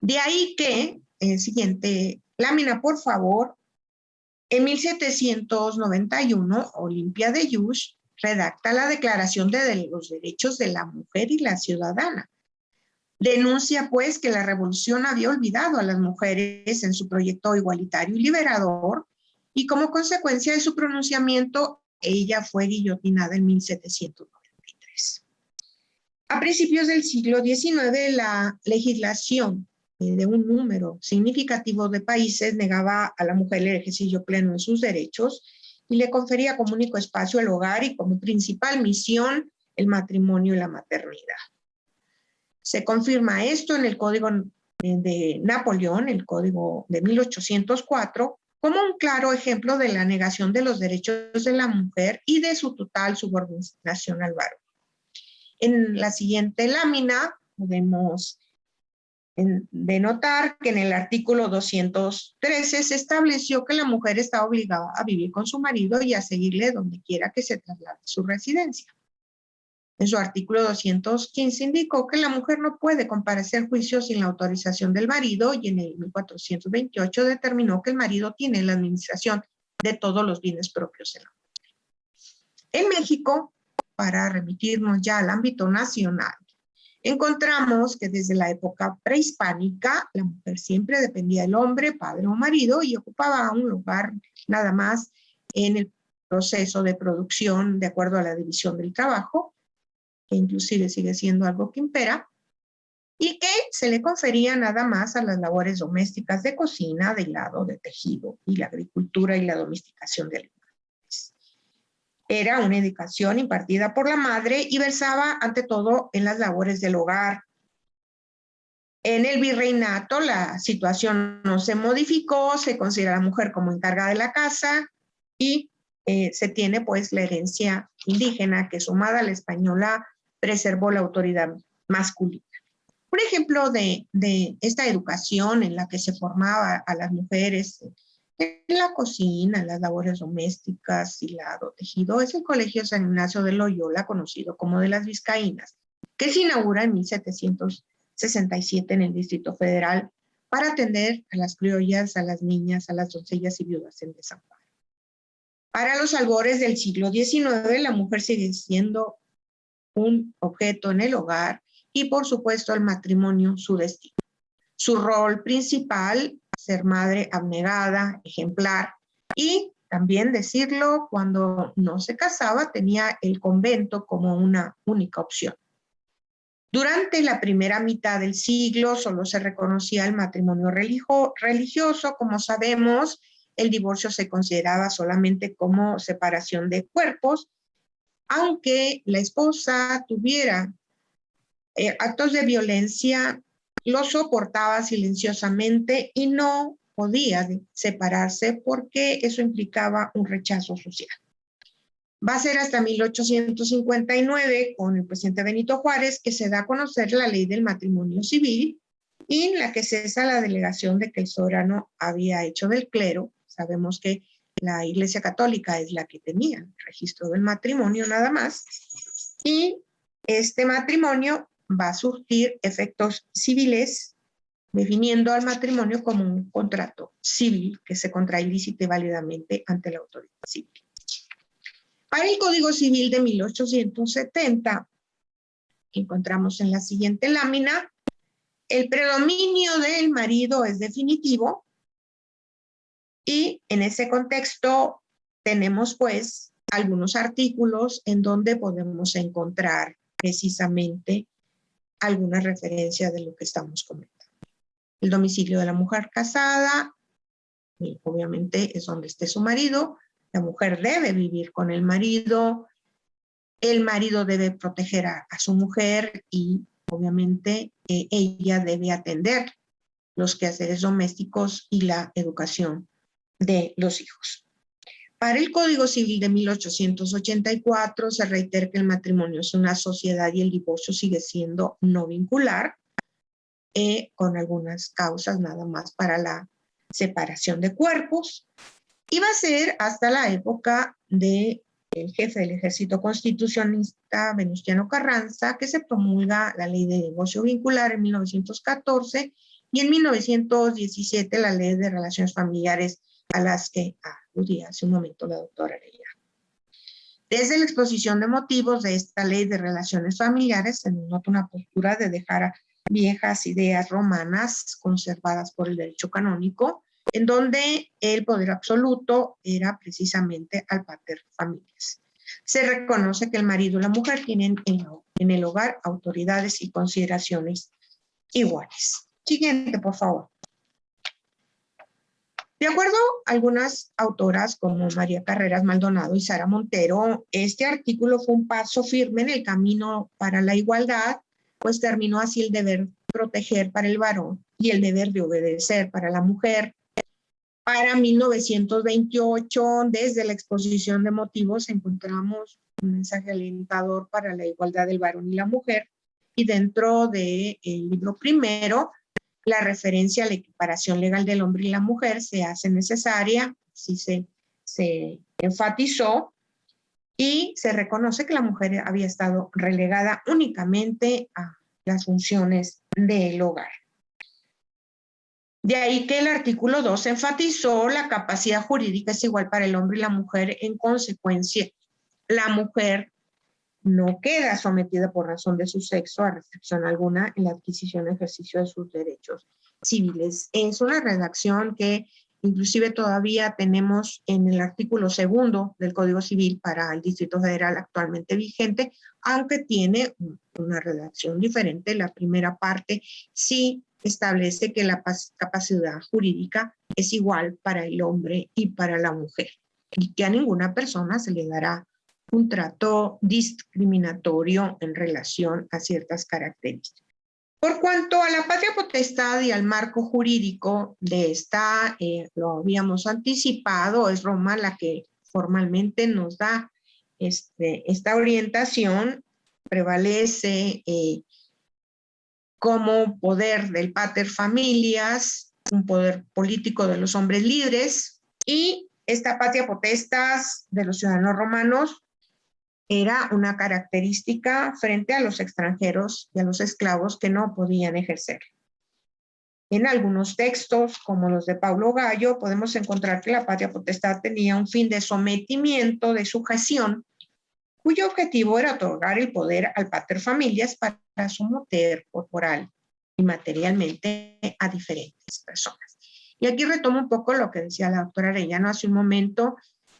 De ahí que, siguiente lámina, por favor, en 1791, Olimpia de Gouges redacta la Declaración de los Derechos de la Mujer y la Ciudadana. Denuncia, pues, que la revolución había olvidado a las mujeres en su proyecto igualitario y liberador, y como consecuencia de su pronunciamiento, ella fue guillotinada en 1793. A principios del siglo XIX, la legislación de un número significativo de países negaba a la mujer el ejercicio pleno de sus derechos y le confería como único espacio el hogar y como principal misión el matrimonio y la maternidad. Se confirma esto en el Código de Napoleón, el Código de 1804, como un claro ejemplo de la negación de los derechos de la mujer y de su total subordinación al varón. En la siguiente lámina podemos denotar que en el artículo 213 se estableció que la mujer está obligada a vivir con su marido y a seguirle donde quiera que se traslade su residencia. En su artículo 215 indicó que la mujer no puede comparecer a juicio sin la autorización del marido y en el 1428 determinó que el marido tiene la administración de todos los bienes propios de la mujer. En México, para remitirnos ya al ámbito nacional, encontramos que desde la época prehispánica la mujer siempre dependía del hombre, padre o marido, y ocupaba un lugar nada más en el proceso de producción de acuerdo a la división del trabajo, que inclusive sigue siendo algo que impera, y que se le confería nada más a las labores domésticas de cocina, de hilado, de tejido, y la agricultura y la domesticación de animales. Era una educación impartida por la madre y versaba ante todo en las labores del hogar. En el virreinato la situación no se modificó, se considera a la mujer como encargada de la casa y se tiene pues la herencia indígena que sumada a la española preservó la autoridad masculina. Un ejemplo de esta educación en la que se formaba a las mujeres en la cocina, en las labores domésticas, hilado, tejido, es el Colegio San Ignacio de Loyola, conocido como de las Vizcaínas, que se inaugura en 1767 en el Distrito Federal para atender a las criollas, a las niñas, a las doncellas y viudas en desamparo. Para los albores del siglo XIX, la mujer sigue siendo un objeto en el hogar y, por supuesto, el matrimonio su destino. Su rol principal, ser madre abnegada, ejemplar, y también decirlo, cuando no se casaba, tenía el convento como una única opción. Durante la primera mitad del siglo solo se reconocía el matrimonio religioso. Como sabemos, el divorcio se consideraba solamente como separación de cuerpos, aunque la esposa tuviera actos de violencia, lo soportaba silenciosamente y no podía separarse porque eso implicaba un rechazo social. Va a ser hasta 1859, con el presidente Benito Juárez, que se da a conocer la ley del matrimonio civil, y en la que cesa la delegación de que el soberano había hecho del clero. Sabemos que la Iglesia Católica es la que tenía el registro del matrimonio nada más, y este matrimonio va a surtir efectos civiles, definiendo al matrimonio como un contrato civil que se contrae lícita y válidamente ante la autoridad civil. Para el Código Civil de 1870, encontramos en la siguiente lámina, el predominio del marido es definitivo, y en ese contexto tenemos pues algunos artículos en donde podemos encontrar precisamente alguna referencia de lo que estamos comentando. El domicilio de la mujer casada, obviamente es donde esté su marido. La mujer debe vivir con el marido debe proteger a su mujer y obviamente ella debe atender los quehaceres domésticos y la educación de los hijos. Para el Código Civil de 1884 se reitera que el matrimonio es una sociedad y el divorcio sigue siendo no vincular, con algunas causas nada más para la separación de cuerpos. Y va a ser hasta la época del jefe del ejército constitucionalista Venustiano Carranza que se promulga la ley de divorcio vincular en 1914 y en 1917 la ley de relaciones familiares a las que aludía hace un momento la doctora Arellano. Desde la exposición de motivos de esta ley de relaciones familiares se nota una postura de dejar viejas ideas romanas conservadas por el derecho canónico, en donde el poder absoluto era precisamente al pater familias. Se reconoce que el marido y la mujer tienen en el hogar autoridades y consideraciones iguales. Siguiente, por favor. De acuerdo a algunas autoras como María Carreras Maldonado y Sara Montero, este artículo fue un paso firme en el camino para la igualdad, pues terminó así el deber proteger para el varón y el deber de obedecer para la mujer. Para 1928, desde la exposición de motivos, encontramos un mensaje alentador para la igualdad del varón y la mujer, y dentro del libro primero, la referencia a la equiparación legal del hombre y la mujer se hace necesaria, sí se enfatizó, y se reconoce que la mujer había estado relegada únicamente a las funciones del hogar. De ahí que el artículo 2 enfatizó la capacidad jurídica es igual para el hombre y la mujer. En consecuencia, la mujer no queda sometida por razón de su sexo a restricción alguna en la adquisición y ejercicio de sus derechos civiles. Es una redacción que inclusive todavía tenemos en el artículo 2 del Código Civil para el Distrito Federal actualmente vigente, aunque tiene una redacción diferente. La primera parte sí establece que la capacidad jurídica es igual para el hombre y para la mujer, y que a ninguna persona se le dará un trato discriminatorio en relación a ciertas características. Por cuanto a la patria potestad y al marco jurídico de esta, lo habíamos anticipado, es Roma la que formalmente nos da esta orientación. Prevalece como poder del pater familias, un poder político de los hombres libres, y esta patria potestas de los ciudadanos romanos era una característica frente a los extranjeros y a los esclavos que no podían ejercer. En algunos textos, como los de Paulo Gallo, podemos encontrar que la patria potestad tenía un fin de sometimiento, de sujeción, cuyo objetivo era otorgar el poder al pater familias para someter corporal y materialmente a diferentes personas. Y aquí retomo un poco lo que decía la doctora Arellano hace un momento.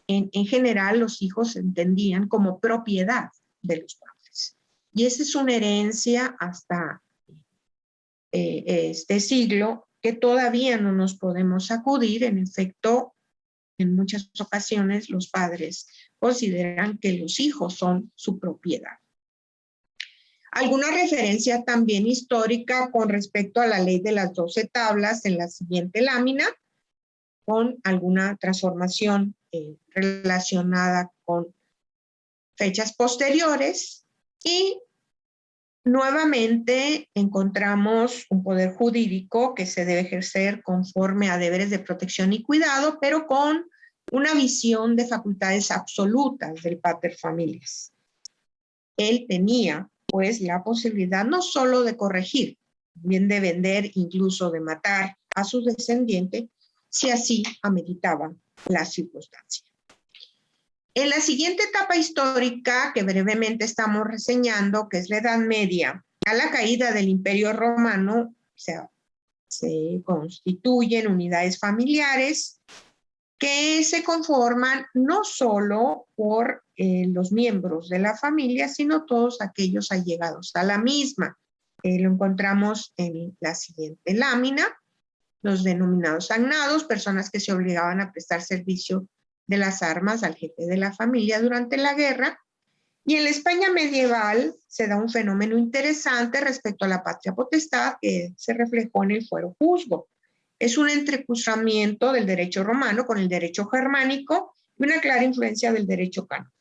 En general, los hijos se entendían como propiedad de los padres. Y esa es una herencia hasta este siglo que todavía no nos podemos sacudir. En efecto, en muchas ocasiones los padres consideran que los hijos son su propiedad. Alguna referencia también histórica con respecto a la ley de las 12 tablas en la siguiente lámina, con alguna transformación relacionada con fechas posteriores, y nuevamente encontramos un poder jurídico que se debe ejercer conforme a deberes de protección y cuidado, pero con una visión de facultades absolutas del pater familias. Él tenía, pues, la posibilidad no solo de corregir, bien de vender, incluso de matar a sus descendientes, si así ameritaban las circunstancias. En la siguiente etapa histórica que brevemente estamos reseñando, que es la Edad Media, a la caída del Imperio Romano, se constituyen unidades familiares que se conforman no solo por los miembros de la familia, sino todos aquellos allegados a la misma. Lo encontramos en la siguiente lámina, los denominados agnados, personas que se obligaban a prestar servicio de las armas al jefe de la familia durante la guerra. Y en la España medieval se da un fenómeno interesante respecto a la patria potestad que se reflejó en el fuero juzgo. Es un entrecruzamiento del derecho romano con el derecho germánico y una clara influencia del derecho canónico.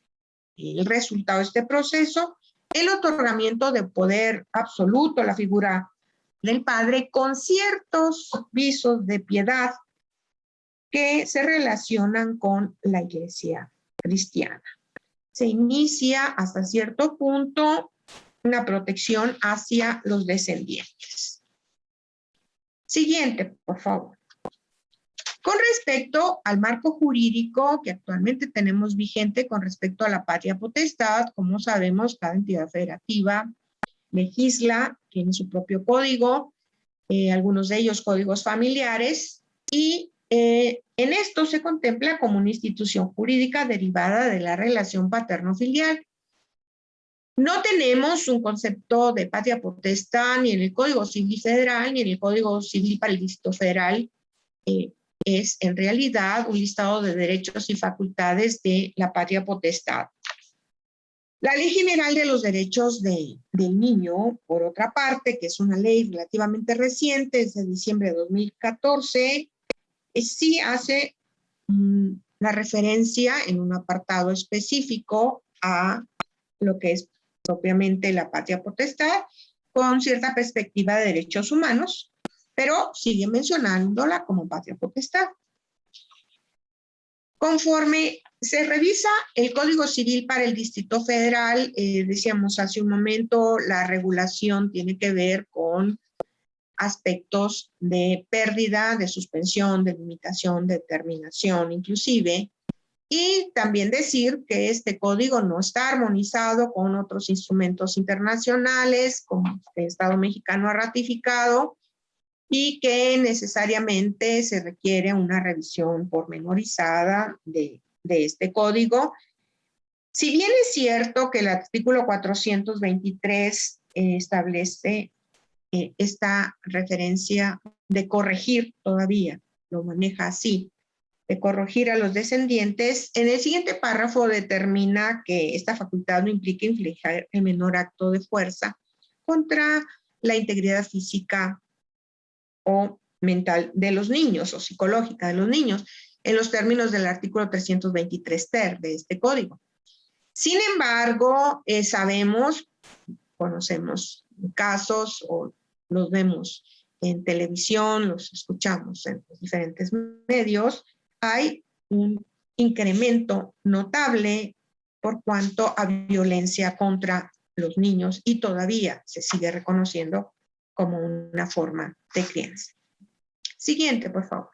El resultado de este proceso, el otorgamiento de poder absoluto a la figura del padre con ciertos visos de piedad que se relacionan con la Iglesia cristiana. Se inicia hasta cierto punto una protección hacia los descendientes. Siguiente, por favor. Con respecto al marco jurídico que actualmente tenemos vigente con respecto a la patria potestad, como sabemos, cada entidad federativa legisla, tiene su propio código, algunos de ellos códigos familiares, y en esto se contempla como una institución jurídica derivada de la relación paterno-filial. No tenemos un concepto de patria potestad ni en el Código Civil Federal ni en el Código Civil para el Distrito Federal. Es en realidad un listado de derechos y facultades de la patria potestad. La Ley General de los Derechos del Niño, por otra parte, que es una ley relativamente reciente, es de diciembre de 2014, sí hace la referencia en un apartado específico a lo que es propiamente la patria potestad, con cierta perspectiva de derechos humanos, pero sigue mencionándola como patria potestad. Conforme se revisa el Código Civil para el Distrito Federal, decíamos hace un momento, la regulación tiene que ver con aspectos de pérdida, de suspensión, de limitación, de terminación, inclusive. Y también decir que este código no está armonizado con otros instrumentos internacionales, como el Estado mexicano ha ratificado, y que necesariamente se requiere una revisión pormenorizada de este código. Si bien es cierto que el artículo 423 establece esta referencia de corregir, todavía lo maneja así, de corregir a los descendientes, en el siguiente párrafo determina que esta facultad no implica infligir el menor acto de fuerza contra la integridad física o mental de los niños o psicológica de los niños, en los términos del artículo 323 ter de este código. Sin embargo, conocemos casos o los vemos en televisión, los escuchamos en los diferentes medios, hay un incremento notable por cuanto a violencia contra los niños y todavía se sigue reconociendo como una forma de crianza. Siguiente, por favor.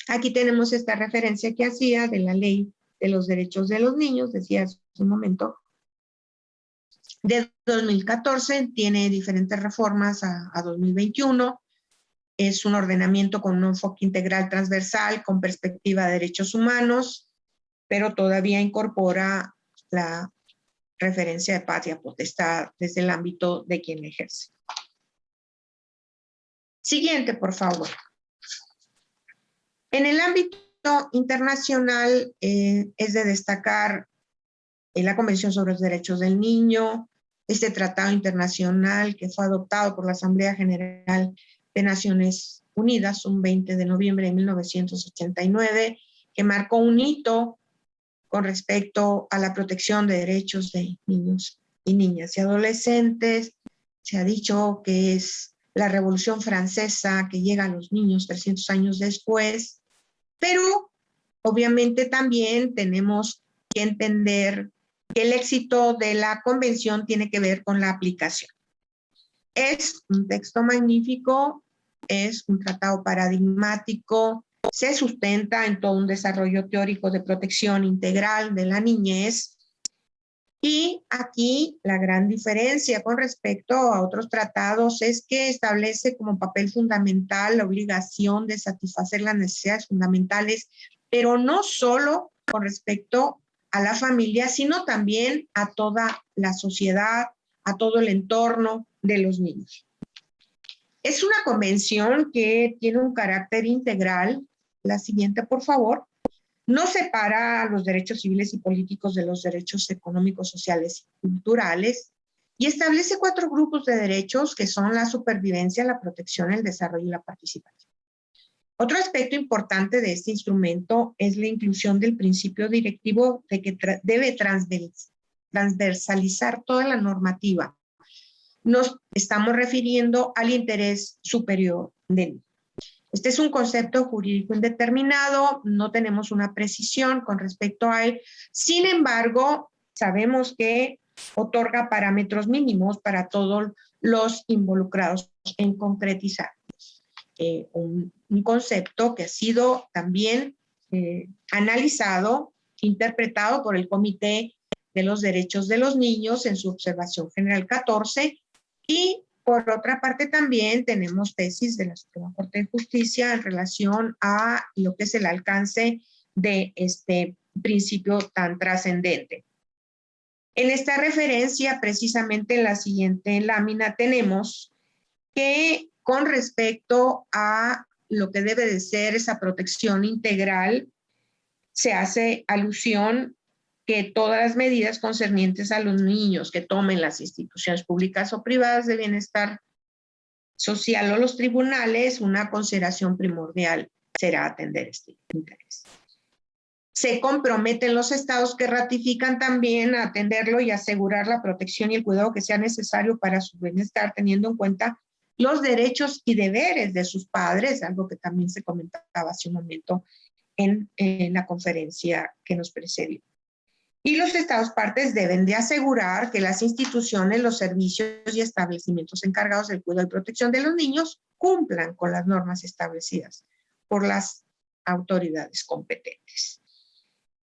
Aquí tenemos esta referencia que hacía de la Ley de los Derechos de los Niños, decía hace un momento, de 2014, tiene diferentes reformas a 2021, es un ordenamiento con un enfoque integral transversal, con perspectiva de derechos humanos, pero todavía incorpora la referencia de patria potestad desde el ámbito de quien la ejerce. Siguiente, por favor. En el ámbito internacional es de destacar la Convención sobre los Derechos del Niño, este tratado internacional que fue adoptado por la Asamblea General de Naciones Unidas un 20 de noviembre de 1989, que marcó un hito con respecto a la protección de derechos de niños y niñas y adolescentes. Se ha dicho que es la Revolución Francesa que llega a los niños 300 años después, pero obviamente también tenemos que entender que el éxito de la convención tiene que ver con la aplicación. Es un texto magnífico, es un tratado paradigmático, se sustenta en todo un desarrollo teórico de protección integral de la niñez. Y aquí la gran diferencia con respecto a otros tratados es que establece como papel fundamental la obligación de satisfacer las necesidades fundamentales, pero no solo con respecto a la familia, sino también a toda la sociedad, a todo el entorno de los niños. Es una convención que tiene un carácter integral. La siguiente, por favor. No separa los derechos civiles y políticos de los derechos económicos, sociales y culturales y establece 4 grupos de derechos que son la supervivencia, la protección, el desarrollo y la participación. Otro aspecto importante de este instrumento es la inclusión del principio directivo de que debe transversalizar toda la normativa. Nos estamos refiriendo al interés superior del niño. Este es un concepto jurídico indeterminado, no tenemos una precisión con respecto a él. Sin embargo, sabemos que otorga parámetros mínimos para todos los involucrados en concretizar. Un concepto que ha sido también analizado, interpretado por el Comité de los Derechos de los Niños en su observación general 14 y por otra parte, también tenemos tesis de la Suprema Corte de Justicia en relación a lo que es el alcance de este principio tan trascendente. En esta referencia, precisamente en la siguiente lámina, tenemos que con respecto a lo que debe de ser esa protección integral, se hace alusión que todas las medidas concernientes a los niños que tomen las instituciones públicas o privadas de bienestar social o los tribunales, una consideración primordial será atender este interés. Se comprometen los estados que ratifican también a atenderlo y asegurar la protección y el cuidado que sea necesario para su bienestar, teniendo en cuenta los derechos y deberes de sus padres, algo que también se comentaba hace un momento en la conferencia que nos precedió. Y los estados partes deben de asegurar que las instituciones, los servicios y establecimientos encargados del cuidado y protección de los niños cumplan con las normas establecidas por las autoridades competentes.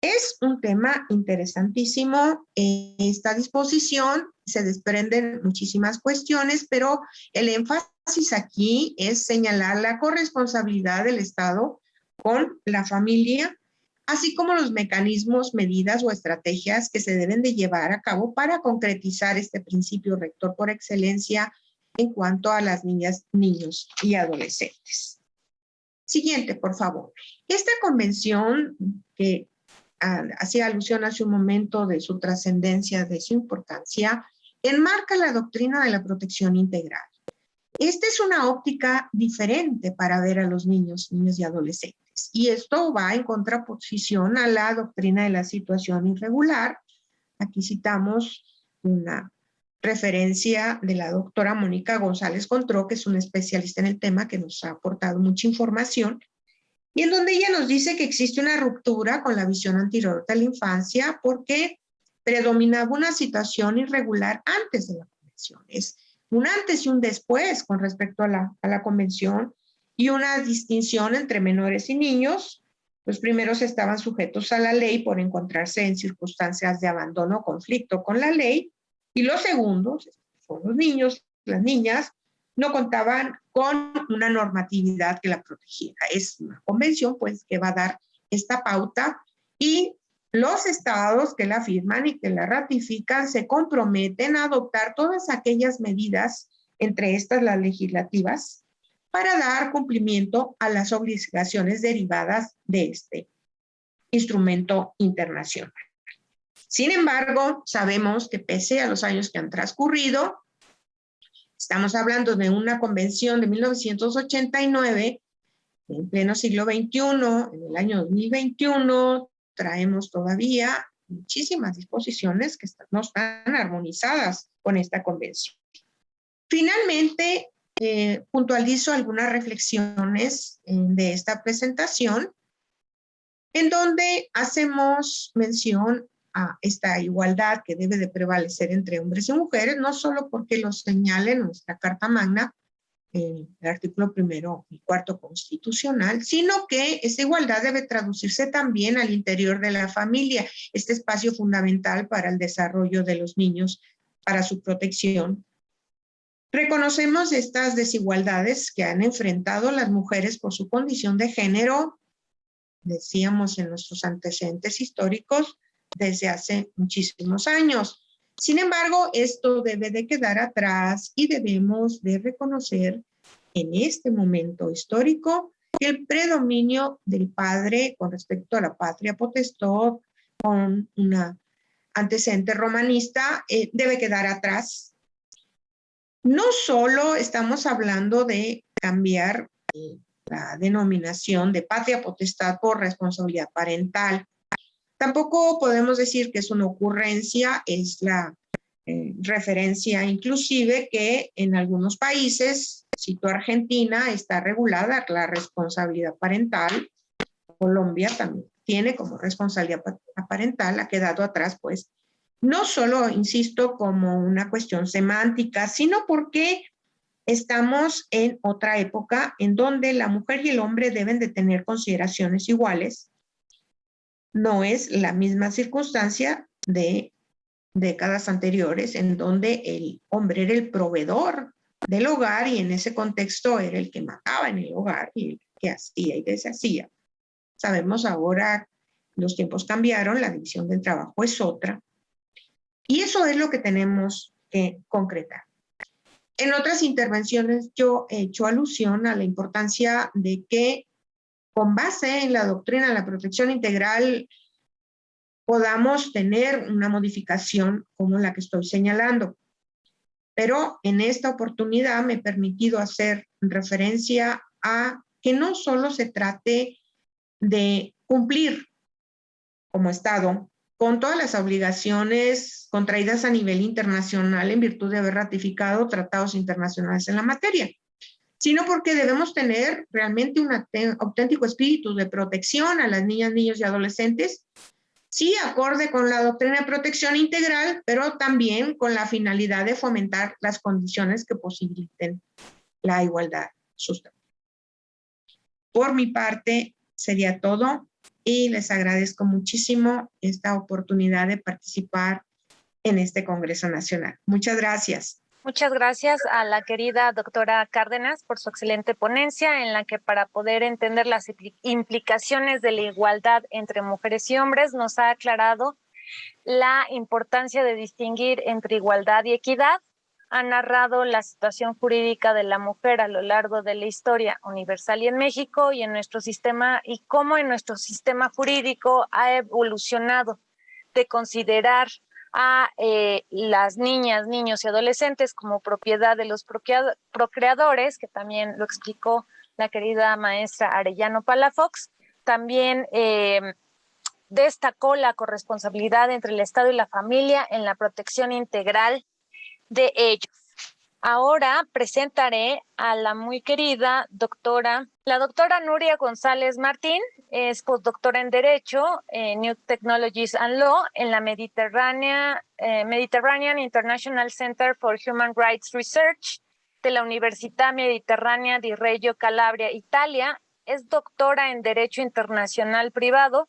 Es un tema interesantísimo. Esta disposición se desprenden muchísimas cuestiones, pero el énfasis aquí es señalar la corresponsabilidad del Estado con la familia, así como los mecanismos, medidas o estrategias que se deben de llevar a cabo para concretizar este principio rector por excelencia en cuanto a las niñas, niños y adolescentes. Siguiente, por favor. Esta convención que hacía alusión hace un momento de su trascendencia, de su importancia, enmarca la doctrina de la protección integral. Esta es una óptica diferente para ver a los niños y adolescentes. Y esto va en contraposición a la doctrina de la situación irregular. Aquí citamos una referencia de la doctora Mónica González Contró, que es una especialista en el tema que nos ha aportado mucha información, y en donde ella nos dice que existe una ruptura con la visión anterior de la infancia porque predominaba una situación irregular antes de la convención. Es un antes y un después con respecto a la convención y una distinción entre menores y niños. Los primeros estaban sujetos a la ley por encontrarse en circunstancias de abandono o conflicto con la ley, y los segundos, son los niños, las niñas, no contaban con una normatividad que la protegiera. Es una convención, pues, que va a dar esta pauta, y los estados que la firman y que la ratifican se comprometen a adoptar todas aquellas medidas, entre estas las legislativas, para dar cumplimiento a las obligaciones derivadas de este instrumento internacional. Sin embargo, sabemos que pese a los años que han transcurrido, estamos hablando de una convención de 1989, en pleno siglo XXI, en el año 2021, traemos todavía muchísimas disposiciones que no están armonizadas con esta convención. Finalmente, puntualizo algunas reflexiones de esta presentación, en donde hacemos mención a esta igualdad que debe de prevalecer entre hombres y mujeres, no solo porque lo señale nuestra Carta Magna, el artículo 1 y 4 constitucional, sino que esa igualdad debe traducirse también al interior de la familia, este espacio fundamental para el desarrollo de los niños, para su protección. Reconocemos estas desigualdades que han enfrentado las mujeres por su condición de género, decíamos en nuestros antecedentes históricos, desde hace muchísimos años. Sin embargo, esto debe de quedar atrás y debemos de reconocer en este momento histórico que el predominio del padre con respecto a la patria potestad, con una antecedente romanista, debe quedar atrás. No solo estamos hablando de cambiar la denominación de patria potestad por responsabilidad parental. Tampoco podemos decir que es una ocurrencia, es la referencia inclusive que en algunos países, cito Argentina, está regulada la responsabilidad parental. Colombia también tiene como responsabilidad parental, ha quedado atrás, pues, no solo, insisto, como una cuestión semántica, sino porque estamos en otra época en donde la mujer y el hombre deben de tener consideraciones iguales. No es la misma circunstancia de décadas anteriores en donde el hombre era el proveedor del hogar y en ese contexto era el que mataba en el hogar y el que hacía y deshacía. Sabemos ahora, los tiempos cambiaron, la división del trabajo es otra. Y eso es lo que tenemos que concretar. En otras intervenciones yo he hecho alusión a la importancia de que, con base en la doctrina de la protección integral, podamos tener una modificación como la que estoy señalando. Pero en esta oportunidad me he permitido hacer referencia a que no solo se trate de cumplir como Estado con todas las obligaciones contraídas a nivel internacional en virtud de haber ratificado tratados internacionales en la materia, sino porque debemos tener realmente un auténtico espíritu de protección a las niñas, niños y adolescentes, sí, acorde con la doctrina de protección integral, pero también con la finalidad de fomentar las condiciones que posibiliten la igualdad sustantiva. Por mi parte, sería todo y les agradezco muchísimo esta oportunidad de participar en este Congreso Nacional. Muchas gracias. Muchas gracias a la querida doctora Cárdenas por su excelente ponencia, en la que, para poder entender las implicaciones de la igualdad entre mujeres y hombres, nos ha aclarado la importancia de distinguir entre igualdad y equidad. Ha narrado la situación jurídica de la mujer a lo largo de la historia universal y en México y en nuestro sistema, y cómo en nuestro sistema jurídico ha evolucionado de considerar a las niñas, niños y adolescentes como propiedad de los procreadores, que también lo explicó la querida maestra Arellano Palafox. También destacó la corresponsabilidad entre el Estado y la familia en la protección integral de ellos. Ahora presentaré a la muy querida la doctora Nuria González Martín. Es postdoctora en Derecho, New Technologies and Law en la Mediterranean International Center for Human Rights Research de la Universidad Mediterránea di Reggio Calabria, Italia. Es doctora en Derecho Internacional Privado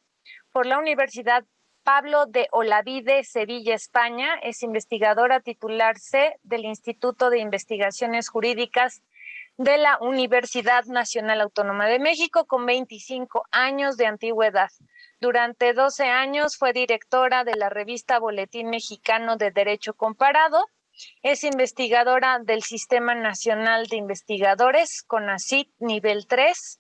por la Universidad Pablo de Olavide, Sevilla, España. Es investigadora titular C del Instituto de Investigaciones Jurídicas de la Universidad Nacional Autónoma de México, con 25 años de antigüedad. Durante 12 años fue directora de la revista Boletín Mexicano de Derecho Comparado. Es investigadora del Sistema Nacional de Investigadores, CONACYT Nivel 3.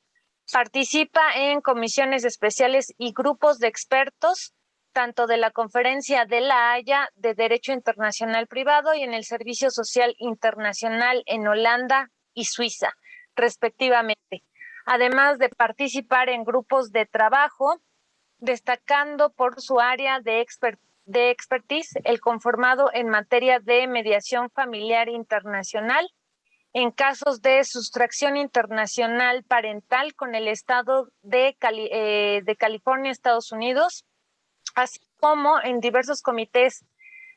Participa en comisiones especiales y grupos de expertos, tanto de la Conferencia de La Haya de Derecho Internacional Privado y en el Servicio Social Internacional en Holanda y Suiza, respectivamente, además de participar en grupos de trabajo, destacando por su área de expertise el conformado en materia de mediación familiar internacional, en casos de sustracción internacional parental con el estado de California, Estados Unidos, así como en diversos comités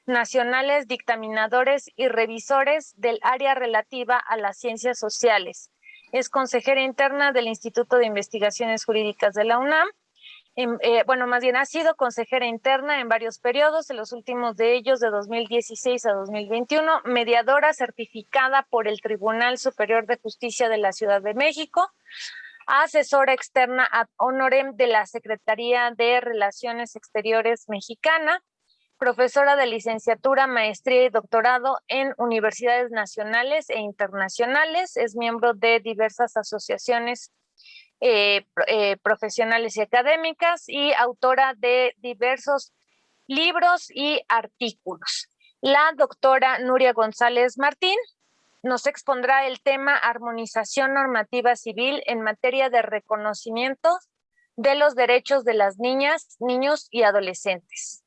nacionales, dictaminadores y revisores del área relativa a las ciencias sociales. Es consejera interna del Instituto de Investigaciones Jurídicas de la UNAM. Más bien ha sido consejera interna en varios periodos, en los últimos de ellos de 2016 a 2021, mediadora certificada por el Tribunal Superior de Justicia de la Ciudad de México, asesora externa ad honorem de la Secretaría de Relaciones Exteriores mexicana, profesora de licenciatura, maestría y doctorado en universidades nacionales e internacionales, es miembro de diversas asociaciones profesionales y académicas y autora de diversos libros y artículos. La doctora Nuria González Martín nos expondrá el tema armonización normativa civil en materia de reconocimiento de los derechos de las niñas, niños y adolescentes.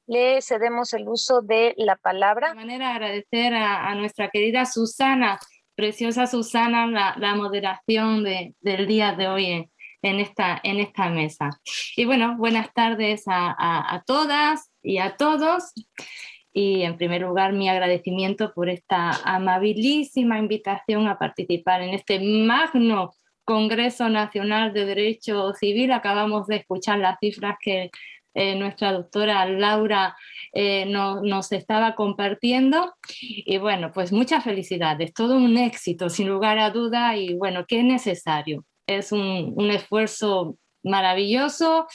Le cedemos el uso de la palabra. De manera agradecer a nuestra querida Susana, preciosa Susana, la moderación del día de hoy en esta mesa. Y bueno, buenas tardes a todas y a todos. Y en primer lugar, mi agradecimiento por esta amabilísima invitación a participar en este magno Congreso Nacional de Derecho Civil. Acabamos de escuchar las cifras que nuestra doctora Laura nos estaba compartiendo. Y bueno, pues muchas felicidades, todo un éxito sin lugar a duda, y bueno, qué necesario. Es un esfuerzo maravilloso,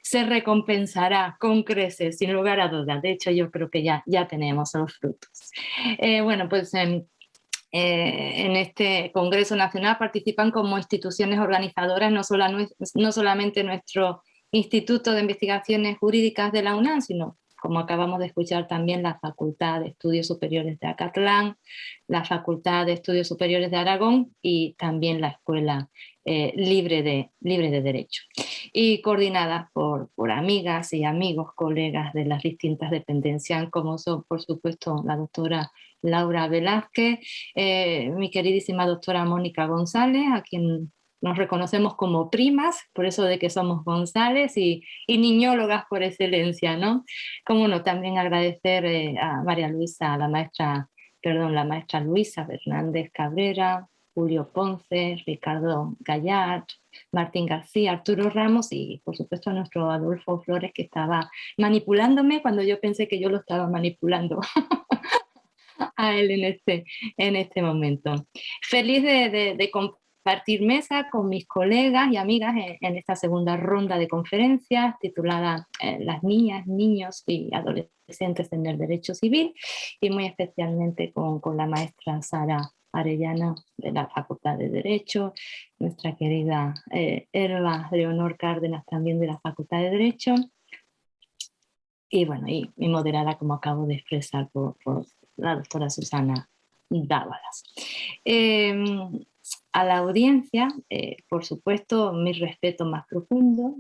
se recompensará con creces sin lugar a dudas. De hecho, yo creo que ya tenemos los frutos. Bueno, pues en este Congreso Nacional participan como instituciones organizadoras no solamente nuestro Instituto de Investigaciones Jurídicas de la UNAM, sino, como acabamos de escuchar, también la Facultad de Estudios Superiores de Acatlán, la Facultad de Estudios Superiores de Aragón y también la Escuela Libre de Derecho. Y coordinadas por amigas y amigos, colegas de las distintas dependencias, como son, por supuesto, la doctora Laura Velázquez, mi queridísima doctora Mónica González, a quien nos reconocemos como primas, por eso de que somos González, y niñólogas por excelencia, ¿no? Como no, también agradecer a María Luisa, la maestra Luisa Fernández Cabrera, Julio Ponce, Ricardo Gallard, Martín García, Arturo Ramos y por supuesto a nuestro Adolfo Flores, que estaba manipulándome cuando yo pensé que yo lo estaba manipulando a él en este momento. Feliz de compartir mesa con mis colegas y amigas en esta segunda ronda de conferencias titulada Las niñas, niños y adolescentes en el derecho civil, y muy especialmente con la maestra Sara Arellano de la Facultad de Derecho, nuestra querida Elba Leonor Cárdenas también de la Facultad de Derecho, y bueno, y moderada, como acabo de expresar, por la doctora Susana Dávalas. A la audiencia, por supuesto, mi respeto más profundo.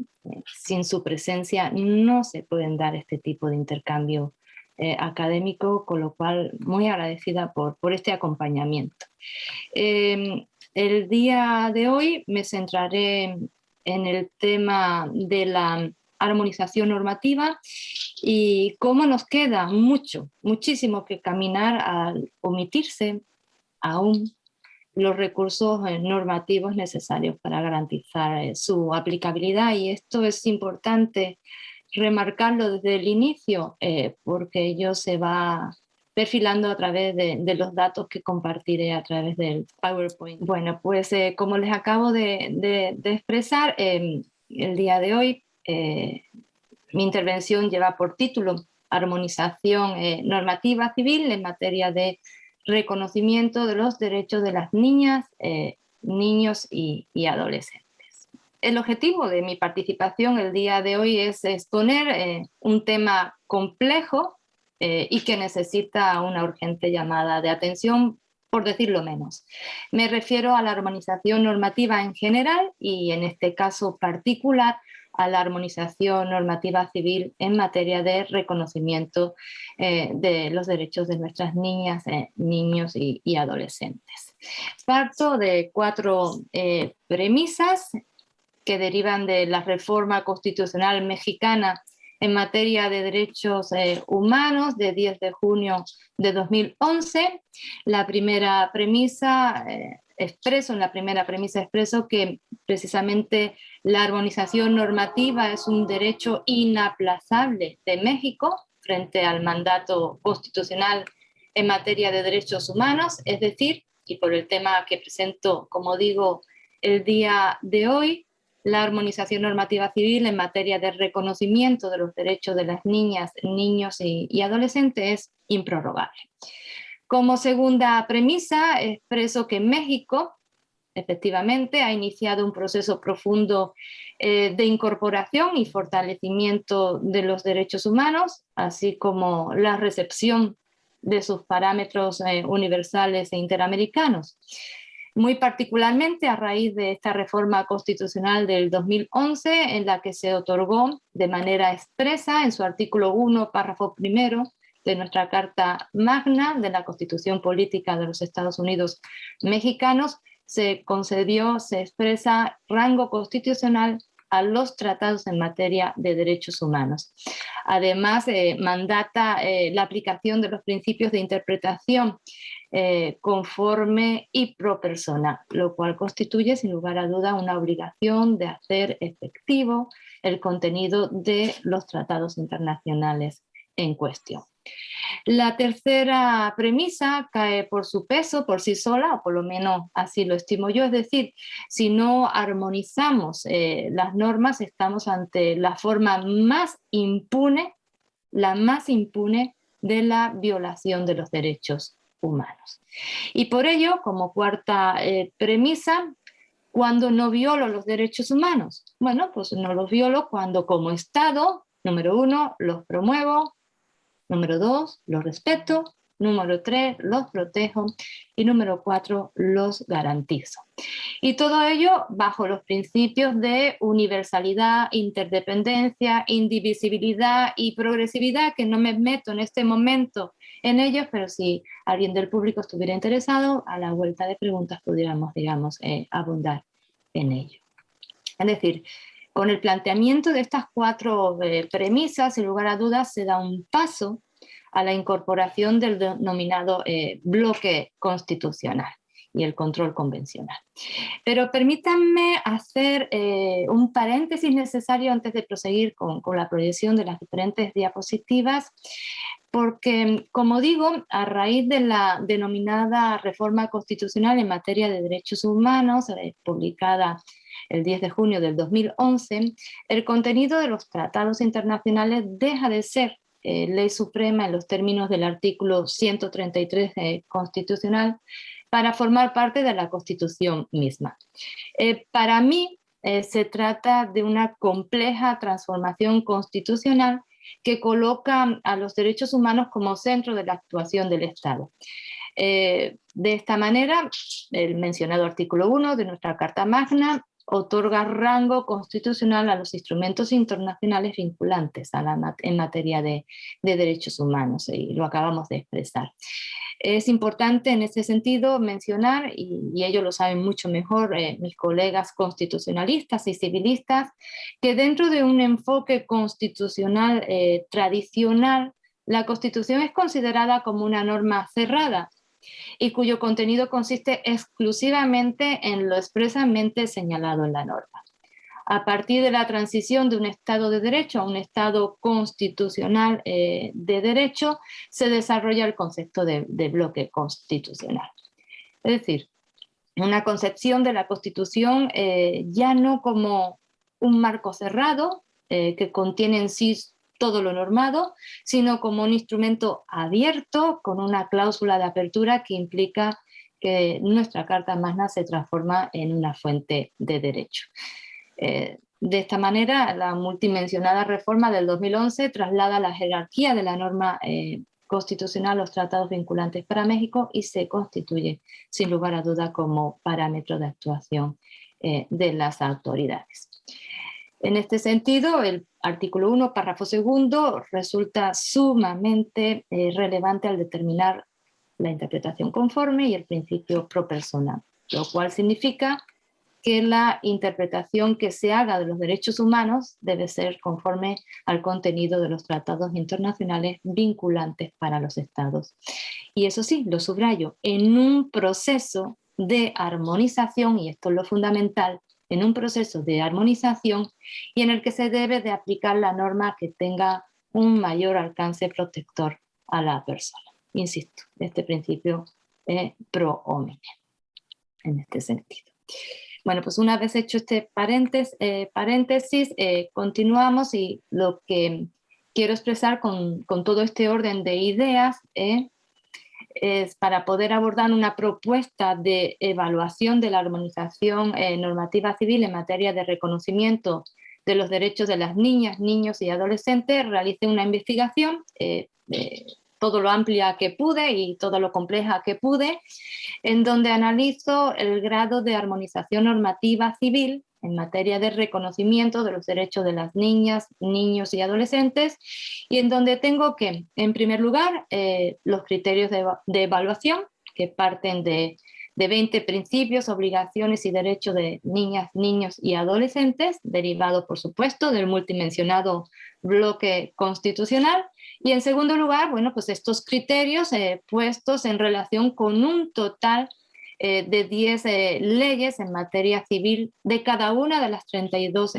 Sin su presencia no se pueden dar este tipo de intercambio académico, con lo cual muy agradecida por este acompañamiento. El día de hoy me centraré en el tema de la armonización normativa y cómo nos queda muchísimo que caminar al omitirse aún los recursos normativos necesarios para garantizar su aplicabilidad. Y esto es importante remarcarlo desde el inicio, porque ello se va perfilando a través de los datos que compartiré a través del PowerPoint. Bueno, pues como les acabo de expresar, el día de hoy mi intervención lleva por título Armonización normativa civil en materia de reconocimiento de los derechos de las niñas, niños y adolescentes. El objetivo de mi participación el día de hoy es exponer un tema complejo y que necesita una urgente llamada de atención, por decirlo menos. Me refiero a la armonización normativa en general y en este caso particular a la armonización normativa civil en materia de reconocimiento de los derechos de nuestras niñas, niños y adolescentes. Parto de 4 premisas que derivan de la reforma constitucional mexicana en materia de derechos humanos de 10 de junio de 2011. La primera premisa expreso que precisamente la armonización normativa es un derecho inaplazable de México frente al mandato constitucional en materia de derechos humanos, es decir, y por el tema que presento, como digo, el día de hoy, la armonización normativa civil en materia de reconocimiento de los derechos de las niñas, niños y adolescentes es improrrogable. Como segunda premisa, expreso que México, efectivamente, ha iniciado un proceso profundo de incorporación y fortalecimiento de los derechos humanos, así como la recepción de sus parámetros universales e interamericanos. Muy particularmente a raíz de esta reforma constitucional del 2011, en la que se otorgó de manera expresa en su artículo 1, párrafo primero, de nuestra Carta Magna de la Constitución Política de los Estados Unidos Mexicanos, se concedió, se expresa rango constitucional a los tratados en materia de derechos humanos. Además, mandata la aplicación de los principios de interpretación conforme y pro persona, lo cual constituye sin lugar a duda una obligación de hacer efectivo el contenido de los tratados internacionales en cuestión. La tercera premisa cae por su peso, por sí sola, o por lo menos así lo estimo yo, es decir, si no armonizamos las normas, estamos ante la forma más impune, la más impune de la violación de los derechos humanos. Y por ello, como cuarta premisa, ¿cuándo no violo los derechos humanos? Bueno, pues no los violo cuando como Estado, número 1, los promuevo, número 2, los respeto, número 3, los protejo y número 4, los garantizo. Y todo ello bajo los principios de universalidad, interdependencia, indivisibilidad y progresividad, que no me meto en este momento en ellos, pero si alguien del público estuviera interesado, a la vuelta de preguntas pudiéramos, digamos, abundar en ello. Es decir, con el planteamiento de estas 4 premisas, sin lugar a dudas, se da un paso a la incorporación del denominado bloque constitucional y el control convencional. Pero permítanme hacer un paréntesis necesario antes de proseguir con la proyección de las diferentes diapositivas, porque, como digo, a raíz de la denominada reforma constitucional en materia de derechos humanos, publicada el 10 de junio del 2011, el contenido de los tratados internacionales deja de ser ley suprema en los términos del artículo 133 constitucional para formar parte de la Constitución misma. Para mí se trata de una compleja transformación constitucional que coloca a los derechos humanos como centro de la actuación del Estado. De esta manera, el mencionado artículo 1 de nuestra Carta Magna otorga rango constitucional a los instrumentos internacionales vinculantes en materia de derechos humanos, y lo acabamos de expresar. Es importante en este sentido mencionar, y ellos lo saben mucho mejor, mis colegas constitucionalistas y civilistas, que dentro de un enfoque constitucional tradicional, la Constitución es considerada como una norma cerrada y cuyo contenido consiste exclusivamente en lo expresamente señalado en la norma. A partir de la transición de un Estado de Derecho a un Estado constitucional de derecho, se desarrolla el concepto de bloque constitucional. Es decir, una concepción de la Constitución ya no como un marco cerrado que contiene en sí todo lo normado, sino como un instrumento abierto con una cláusula de apertura que implica que nuestra Carta Magna se transforma en una fuente de derecho. De esta manera, la multimencionada reforma del 2011 traslada la jerarquía de la norma constitucional a los tratados vinculantes para México y se constituye, sin lugar a duda, como parámetro de actuación de las autoridades. En este sentido, el artículo 1, párrafo 2, resulta sumamente relevante al determinar la interpretación conforme y el principio pro persona, lo cual significa que la interpretación que se haga de los derechos humanos debe ser conforme al contenido de los tratados internacionales vinculantes para los estados. Y eso sí, lo subrayo, en un proceso de armonización, y esto es lo fundamental, en un proceso de armonización y en el que se debe de aplicar la norma que tenga un mayor alcance protector a la persona. Insisto, este principio es pro homine en este sentido. Bueno, pues una vez hecho este paréntesis, continuamos, y lo que quiero expresar con todo este orden de ideas es para poder abordar una propuesta de evaluación de la armonización normativa civil en materia de reconocimiento de los derechos de las niñas, niños y adolescentes. Realicé una investigación, todo lo amplia que pude y todo lo compleja que pude, en donde analizo el grado de armonización normativa civil en materia de reconocimiento de los derechos de las niñas, niños y adolescentes, y en donde tengo que, en primer lugar, los criterios de evaluación, que parten de 20 principios, obligaciones y derechos de niñas, niños y adolescentes, derivado, por supuesto, del multimencionado bloque constitucional. Y en segundo lugar, bueno, pues estos criterios puestos en relación con un total de 10 leyes en materia civil de cada una de las 32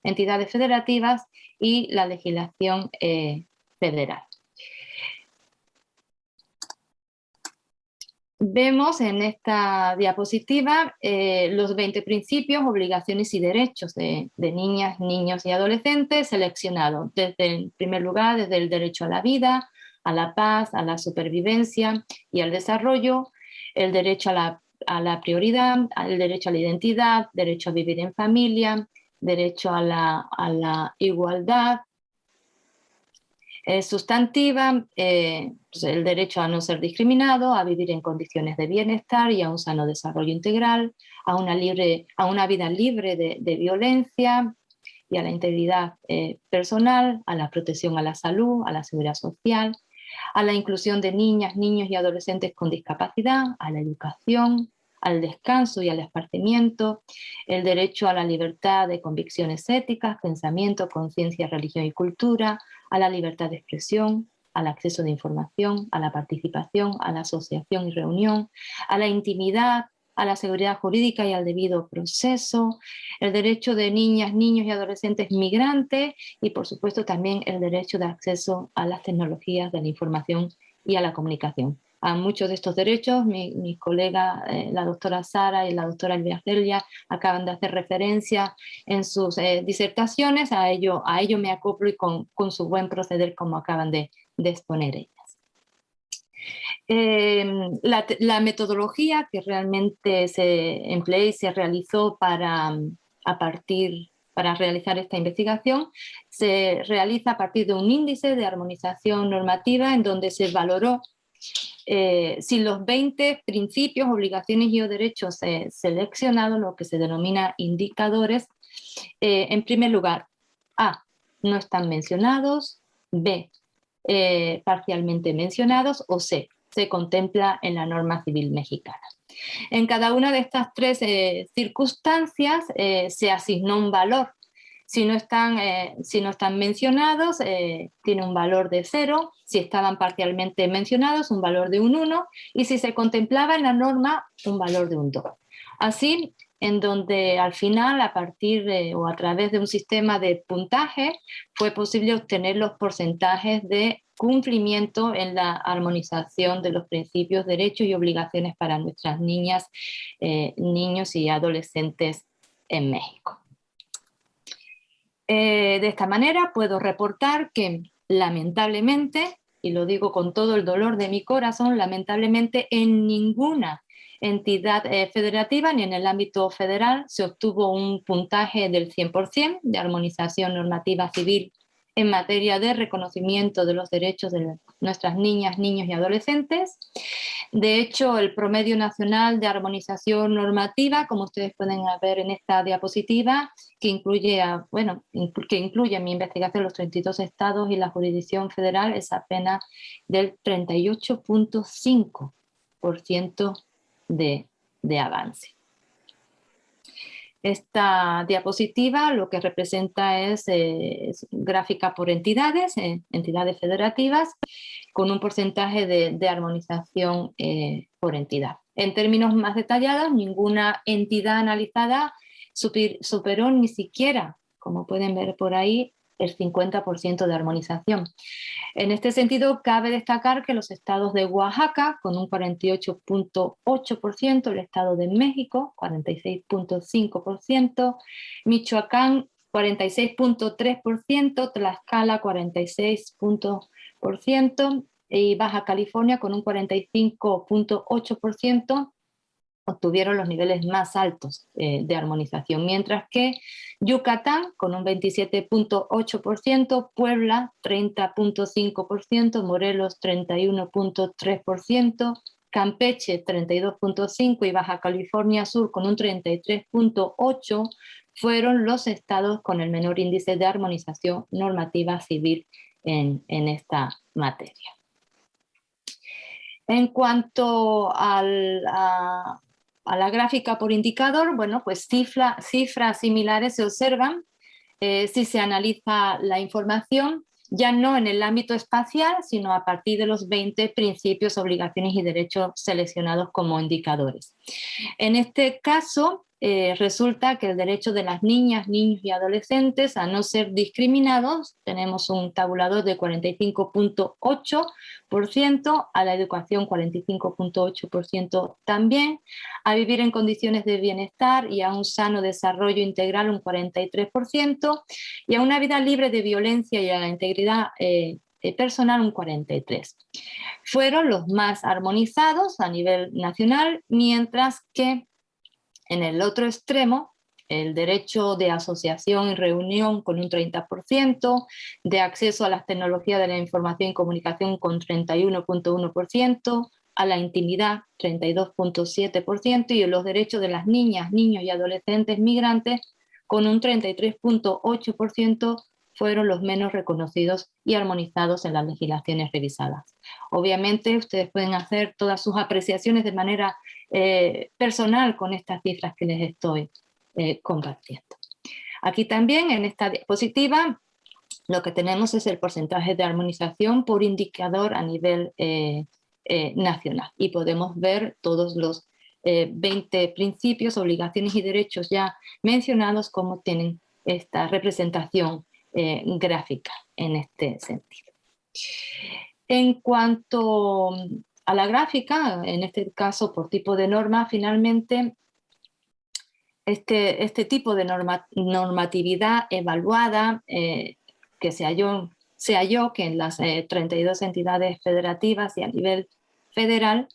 entidades federativas y la legislación federal. Vemos en esta diapositiva los 20 principios, obligaciones y derechos de niñas, niños y adolescentes seleccionados, desde el primer lugar, desde el derecho a la vida, a la paz, a la supervivencia y al desarrollo, el derecho a la prioridad, el derecho a la identidad, derecho a vivir en familia, derecho a la igualdad sustantiva, pues el derecho a no ser discriminado, a vivir en condiciones de bienestar y a un sano desarrollo integral, a una vida libre de violencia y a la integridad personal, a la protección a la salud, a la seguridad social, a la inclusión de niñas, niños y adolescentes con discapacidad, a la educación, al descanso y al esparcimiento, el derecho a la libertad de convicciones éticas, pensamiento, conciencia, religión y cultura, a la libertad de expresión, al acceso de información, a la participación, a la asociación y reunión, a la intimidad, a la seguridad jurídica y al debido proceso, el derecho de niñas, niños y adolescentes migrantes y, por supuesto, también el derecho de acceso a las tecnologías de la información y a la comunicación. A muchos de estos derechos, mis colegas, la doctora Sara y la doctora Elvia Celia, acaban de hacer referencia en sus disertaciones, a ello me acoplo y con su buen proceder, como acaban de exponer ellas. La metodología que realmente se empleó y se realizó para realizar esta investigación se realiza a partir de un índice de armonización normativa en donde se valoró si los 20 principios, obligaciones y o derechos seleccionados, lo que se denomina indicadores, en primer lugar, A, no están mencionados, B, parcialmente mencionados, o C, se contempla en la norma civil mexicana. En cada una de estas tres circunstancias se asignó un valor. Si no están mencionados, tiene un valor de 0, si estaban parcialmente mencionados, un valor de un 1, y si se contemplaba en la norma, un valor de un 2. Así, en donde al final, a partir o a través de un sistema de puntaje, fue posible obtener los porcentajes de cumplimiento en la armonización de los principios, derechos y obligaciones para nuestras niñas, niños y adolescentes en México. De esta manera puedo reportar que lamentablemente, y lo digo con todo el dolor de mi corazón, lamentablemente en ninguna entidad federativa ni en el ámbito federal se obtuvo un puntaje del 100% de armonización normativa civil en materia de reconocimiento de los derechos de nuestras niñas, niños y adolescentes. De hecho, el promedio nacional de armonización normativa, como ustedes pueden ver en esta diapositiva, que incluye en mi investigación los 32 estados y la jurisdicción federal, es apenas del 38.5% de avance. Esta diapositiva lo que representa es gráfica por entidades, entidades federativas, con un porcentaje de armonización por entidad. En términos más detallados, ninguna entidad analizada superó ni siquiera, como pueden ver por ahí, el 50% de armonización. En este sentido, cabe destacar que los estados de Oaxaca, con un 48.8%, el estado de México, 46.5%, Michoacán, 46.3%, Tlaxcala, 46%, y Baja California, con un 45.8%, obtuvieron los niveles más altos de armonización, mientras que Yucatán con un 27.8%, Puebla 30.5%, Morelos 31.3%, Campeche 32.5% y Baja California Sur con un 33.8% fueron los estados con el menor índice de armonización normativa civil en esta materia. En cuanto a la gráfica por indicador, bueno, pues cifras similares se observan si se analiza la información, ya no en el ámbito espacial, sino a partir de los 20 principios, obligaciones y derechos seleccionados como indicadores. En este caso, resulta que el derecho de las niñas, niños y adolescentes a no ser discriminados, tenemos un tabulador de 45.8%, a la educación 45.8% también, a vivir en condiciones de bienestar y a un sano desarrollo integral un 43%, y a una vida libre de violencia y a la integridad personal un 43%. Fueron los más armonizados a nivel nacional, mientras que en el otro extremo, el derecho de asociación y reunión con un 30%, de acceso a las tecnologías de la información y comunicación con 31.1%, a la intimidad 32.7% y los derechos de las niñas, niños y adolescentes migrantes con un 33.8% fueron los menos reconocidos y armonizados en las legislaciones revisadas. Obviamente ustedes pueden hacer todas sus apreciaciones de manera personal con estas cifras que les estoy compartiendo. Aquí también en esta diapositiva lo que tenemos es el porcentaje de armonización por indicador a nivel nacional y podemos ver todos los 20 principios, obligaciones y derechos ya mencionados como tienen esta representación gráfica en este sentido. En cuanto a la gráfica, en este caso por tipo de norma, finalmente este tipo de normatividad evaluada que se halló que en las 32 entidades federativas y a nivel federal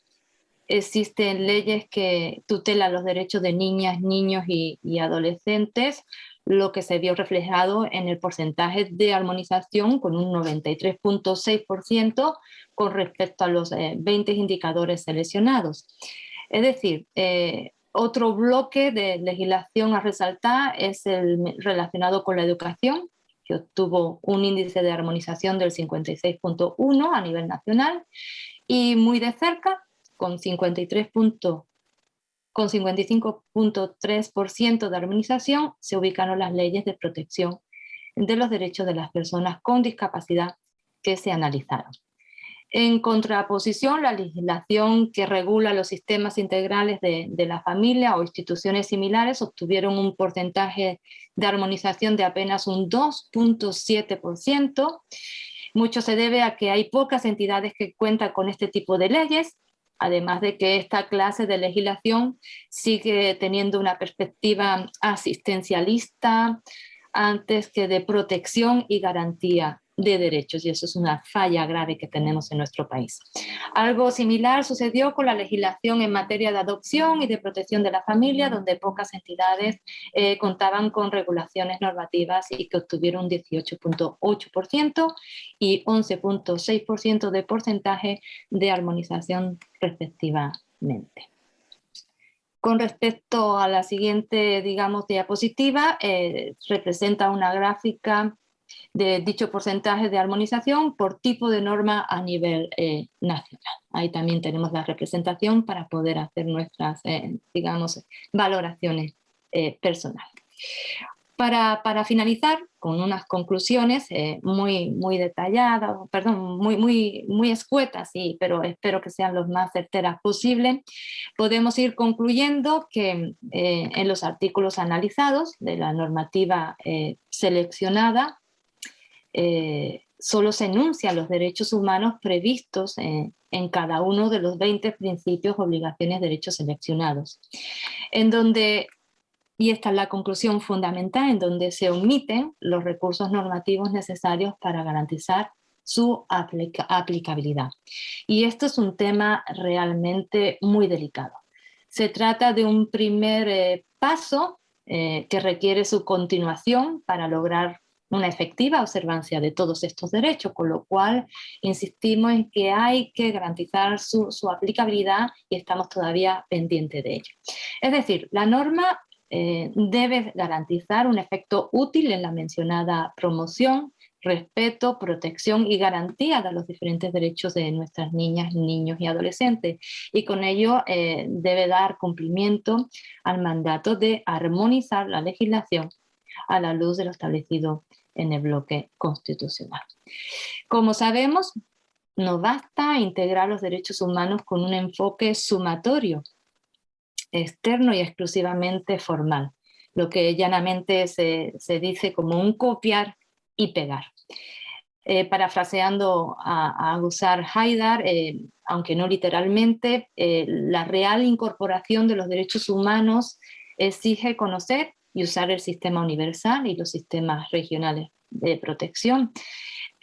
existen leyes que tutelan los derechos de niñas, niños y adolescentes, lo que se vio reflejado en el porcentaje de armonización con un 93.6% con respecto a los 20 indicadores seleccionados. Es decir, otro bloque de legislación a resaltar es el relacionado con la educación, que obtuvo un índice de armonización del 56.1 a nivel nacional, y muy de cerca, con 55.3% de armonización, se ubicaron las leyes de protección de los derechos de las personas con discapacidad que se analizaron. En contraposición, la legislación que regula los sistemas integrales de la familia o instituciones similares obtuvieron un porcentaje de armonización de apenas un 2.7%. Mucho se debe a que hay pocas entidades que cuentan con este tipo de leyes, además de que esta clase de legislación sigue teniendo una perspectiva asistencialista antes que de protección y garantía de derechos, y eso es una falla grave que tenemos en nuestro país. Algo similar sucedió con la legislación en materia de adopción y de protección de la familia, donde pocas entidades contaban con regulaciones normativas y que obtuvieron un 18.8% y 11.6% de porcentaje de armonización respectivamente. Con respecto a la siguiente, digamos, diapositiva, representa una gráfica de dicho porcentaje de armonización por tipo de norma a nivel nacional. Ahí también tenemos la representación para poder hacer nuestras, digamos, valoraciones personales. Para finalizar con unas conclusiones muy detalladas, perdón, muy escuetas, sí, pero espero que sean los más certeras posible, podemos ir concluyendo que en los artículos analizados de la normativa seleccionada, solo se enuncian los derechos humanos previstos en cada uno de los 20 principios, obligaciones, derechos seleccionados, en donde, y esta es la conclusión fundamental, en donde se omiten los recursos normativos necesarios para garantizar su aplicabilidad. Y esto es un tema realmente muy delicado. Se trata de un primer paso que requiere su continuación para lograr una efectiva observancia de todos estos derechos, con lo cual insistimos en que hay que garantizar su aplicabilidad y estamos todavía pendientes de ello. Es decir, la norma debe garantizar un efecto útil en la mencionada promoción, respeto, protección y garantía de los diferentes derechos de nuestras niñas, niños y adolescentes, y con ello debe dar cumplimiento al mandato de armonizar la legislación a la luz de lo establecido en el bloque constitucional. Como sabemos, no basta integrar los derechos humanos con un enfoque sumatorio, externo y exclusivamente formal, lo que llanamente se dice como un copiar y pegar. Parafraseando a Agusar Haidar, aunque no literalmente, la real incorporación de los derechos humanos exige conocer y usar el sistema universal y los sistemas regionales de protección,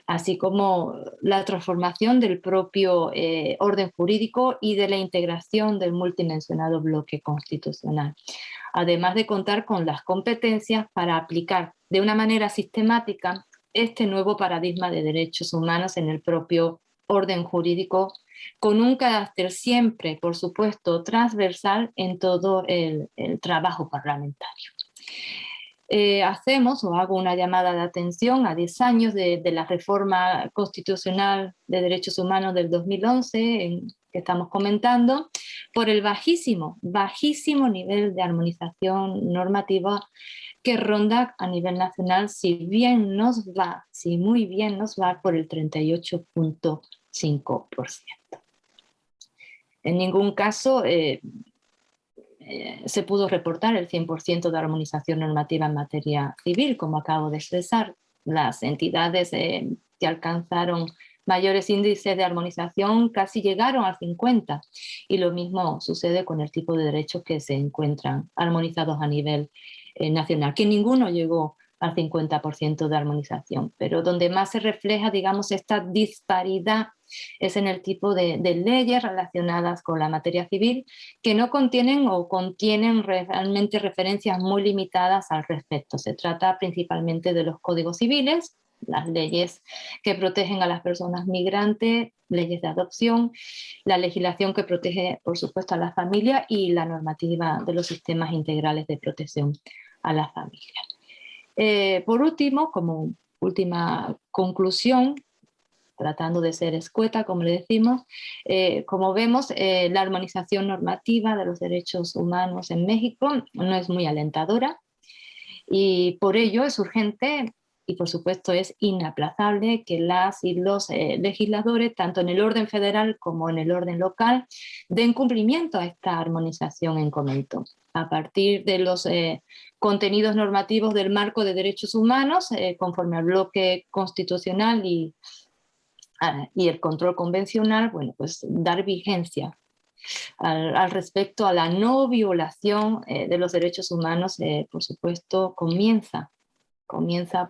así como la transformación del propio orden jurídico y de la integración del multimencionado bloque constitucional, además de contar con las competencias para aplicar de una manera sistemática este nuevo paradigma de derechos humanos en el propio orden jurídico, con un carácter siempre, por supuesto, transversal en todo el trabajo parlamentario. Hacemos o hago una llamada de atención a 10 años de la reforma constitucional de derechos humanos del 2011 que estamos comentando, por el bajísimo nivel de armonización normativa que ronda a nivel nacional, si muy bien nos va por el 38.5%. En ningún caso se pudo reportar el 100% de armonización normativa en materia civil, como acabo de expresar. Las entidades que alcanzaron mayores índices de armonización casi llegaron al 50%, y lo mismo sucede con el tipo de derechos que se encuentran armonizados a nivel nacional, que ninguno llegó al 50% de armonización, pero donde más se refleja, digamos, esta disparidad es en el tipo de leyes relacionadas con la materia civil que no contienen o contienen realmente referencias muy limitadas al respecto. Se trata principalmente de los códigos civiles, las leyes que protegen a las personas migrantes, leyes de adopción, la legislación que protege, por supuesto, a la familia y la normativa de los sistemas integrales de protección a la familia. Por último, como última conclusión, tratando de ser escueta, como le decimos, como vemos, la armonización normativa de los derechos humanos en México no es muy alentadora y por ello es urgente y por supuesto es inaplazable que las y los legisladores, tanto en el orden federal como en el orden local, den cumplimiento a esta armonización en comento. A partir de los contenidos normativos del marco de derechos humanos, conforme al bloque constitucional y el control convencional, bueno, pues dar vigencia al respecto a la no violación de los derechos humanos, por supuesto, comienza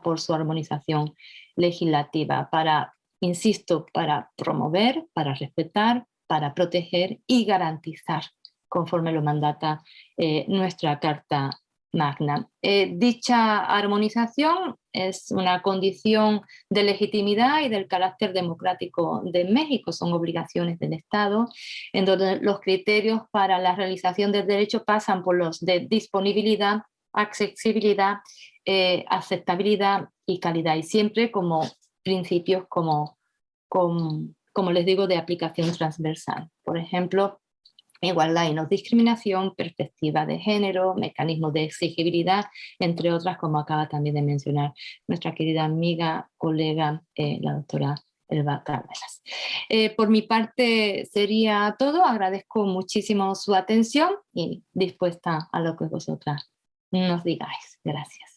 por su armonización legislativa para, insisto, para promover, para respetar, para proteger y garantizar, conforme lo mandata nuestra Carta Magna. Dicha armonización es una condición de legitimidad y del carácter democrático de México, son obligaciones del Estado, en donde los criterios para la realización del derecho pasan por los de disponibilidad, accesibilidad, aceptabilidad y calidad, y siempre como principios como les digo, de aplicación transversal. Por ejemplo, igualdad y no discriminación, perspectiva de género, mecanismos de exigibilidad, entre otras, como acaba también de mencionar nuestra querida amiga, colega, la doctora Elba Cárdenas. Por mi parte sería todo. Agradezco muchísimo su atención y dispuesta a lo que vosotras nos digáis. Gracias.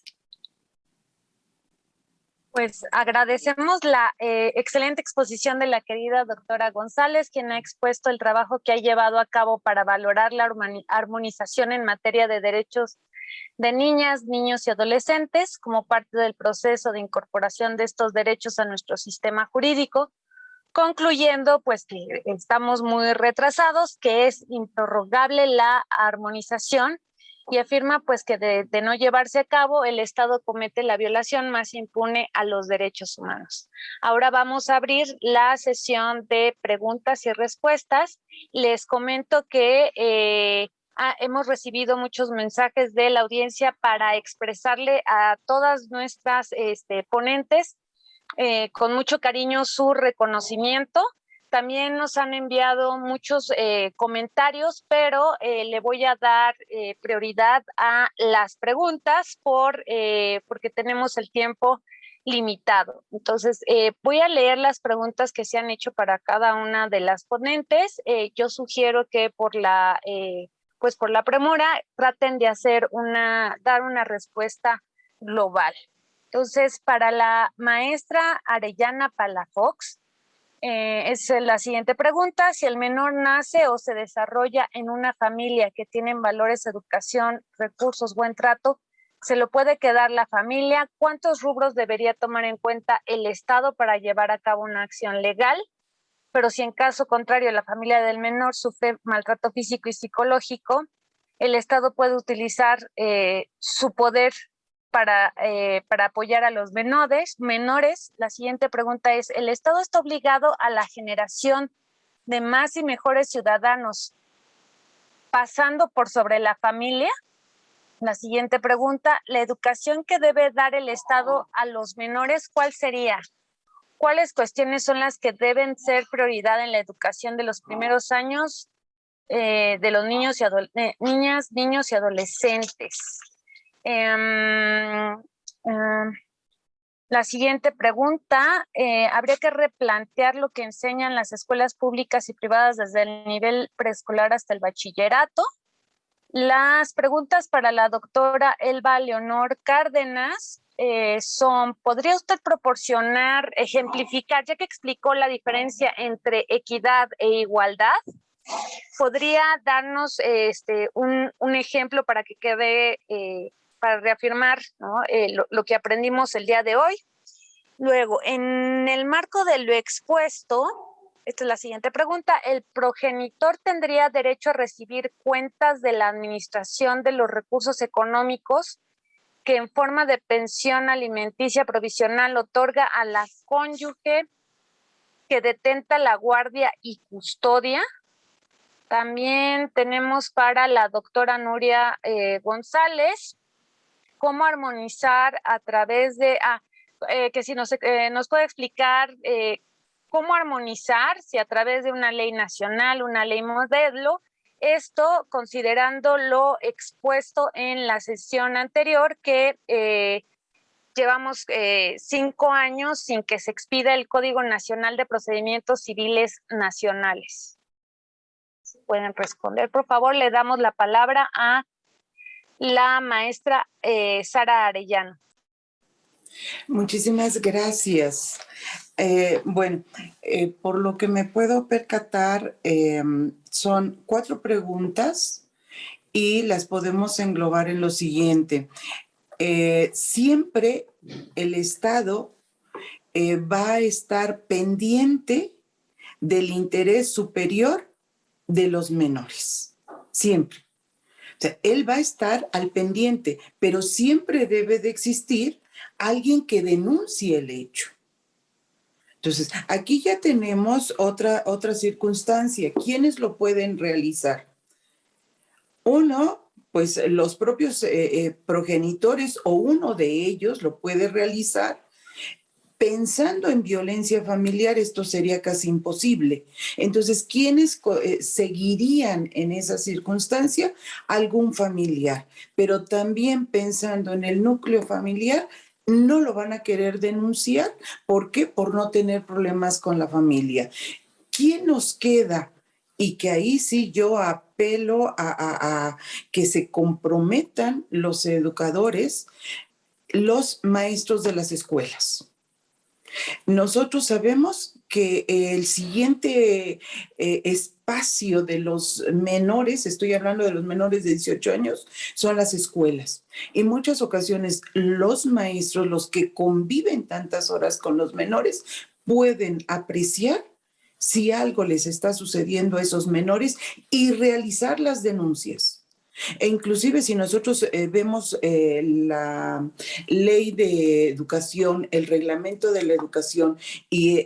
Pues agradecemos la excelente exposición de la querida doctora González, quien ha expuesto el trabajo que ha llevado a cabo para valorar la armonización en materia de derechos de niñas, niños y adolescentes como parte del proceso de incorporación de estos derechos a nuestro sistema jurídico, concluyendo pues que estamos muy retrasados, que es improrrogable la armonización, y afirma pues que de no llevarse a cabo, el Estado comete la violación más impune a los derechos humanos. Ahora vamos a abrir la sesión de preguntas y respuestas. Les comento que hemos recibido muchos mensajes de la audiencia para expresarle a todas nuestras ponentes con mucho cariño su reconocimiento. También nos han enviado muchos comentarios, pero le voy a dar prioridad a las preguntas porque tenemos el tiempo limitado. Entonces, voy a leer las preguntas que se han hecho para cada una de las ponentes. Yo sugiero que por la premura traten de dar una respuesta global. Entonces, para la maestra Arellana Palafox, es la siguiente pregunta: si el menor nace o se desarrolla en una familia que tiene valores, educación, recursos, buen trato, ¿se lo puede quedar la familia? ¿Cuántos rubros debería tomar en cuenta el Estado para llevar a cabo una acción legal? Pero si en caso contrario la familia del menor sufre maltrato físico y psicológico, el Estado puede utilizar su poder para apoyar a los menores. La siguiente pregunta es: ¿el Estado está obligado a la generación de más y mejores ciudadanos pasando por sobre la familia? La siguiente pregunta: ¿la educación que debe dar el Estado a los menores, cuál sería? ¿Cuáles cuestiones son las que deben ser prioridad en la educación de los primeros años de los niños y adolescentes? La siguiente pregunta: ¿habría que replantear lo que enseñan las escuelas públicas y privadas desde el nivel preescolar hasta el bachillerato? Las preguntas para la doctora Elba Leonor Cárdenas son: ¿podría usted ejemplificar, ya que explicó la diferencia entre equidad e igualdad? ¿Podría darnos un ejemplo para que quede, para reafirmar, ¿no?, lo que aprendimos el día de hoy? Luego, en el marco de lo expuesto, Esta es la siguiente pregunta. ¿El progenitor tendría derecho a recibir cuentas de la administración de los recursos económicos que en forma de pensión alimenticia provisional otorga a la cónyuge que detenta la guardia y custodia? También tenemos para la doctora Nuria González, cómo armonizar a través de, que si nos puede explicar cómo armonizar, si a través de una ley nacional, una ley modelo, esto considerando lo expuesto en la sesión anterior que llevamos 5 años sin que se expida el Código Nacional de Procedimientos Civiles Nacionales. Pueden responder, por favor. Le damos la palabra a la maestra Sara Arellano. Muchísimas gracias. Bueno, por lo que me puedo percatar, son 4 preguntas y las podemos englobar en lo siguiente. Siempre el Estado va a estar pendiente del interés superior de los menores, siempre. O sea, él va a estar al pendiente, pero siempre debe de existir alguien que denuncie el hecho. Entonces, aquí ya tenemos otra circunstancia. ¿Quiénes lo pueden realizar? Uno, pues los propios progenitores o uno de ellos lo puede realizar. Pensando en violencia familiar, esto sería casi imposible. Entonces, ¿quiénes seguirían en esa circunstancia? Algún familiar. Pero también pensando en el núcleo familiar, no lo van a querer denunciar. ¿Por qué? Por no tener problemas con la familia. ¿Quién nos queda? Y que ahí sí yo apelo a que se comprometan los educadores, los maestros de las escuelas. Nosotros sabemos que el siguiente espacio de los menores, estoy hablando de los menores de 18 años, son las escuelas. En muchas ocasiones los maestros, los que conviven tantas horas con los menores, pueden apreciar si algo les está sucediendo a esos menores y realizar las denuncias. E inclusive si nosotros vemos la ley de educación, el reglamento de la educación y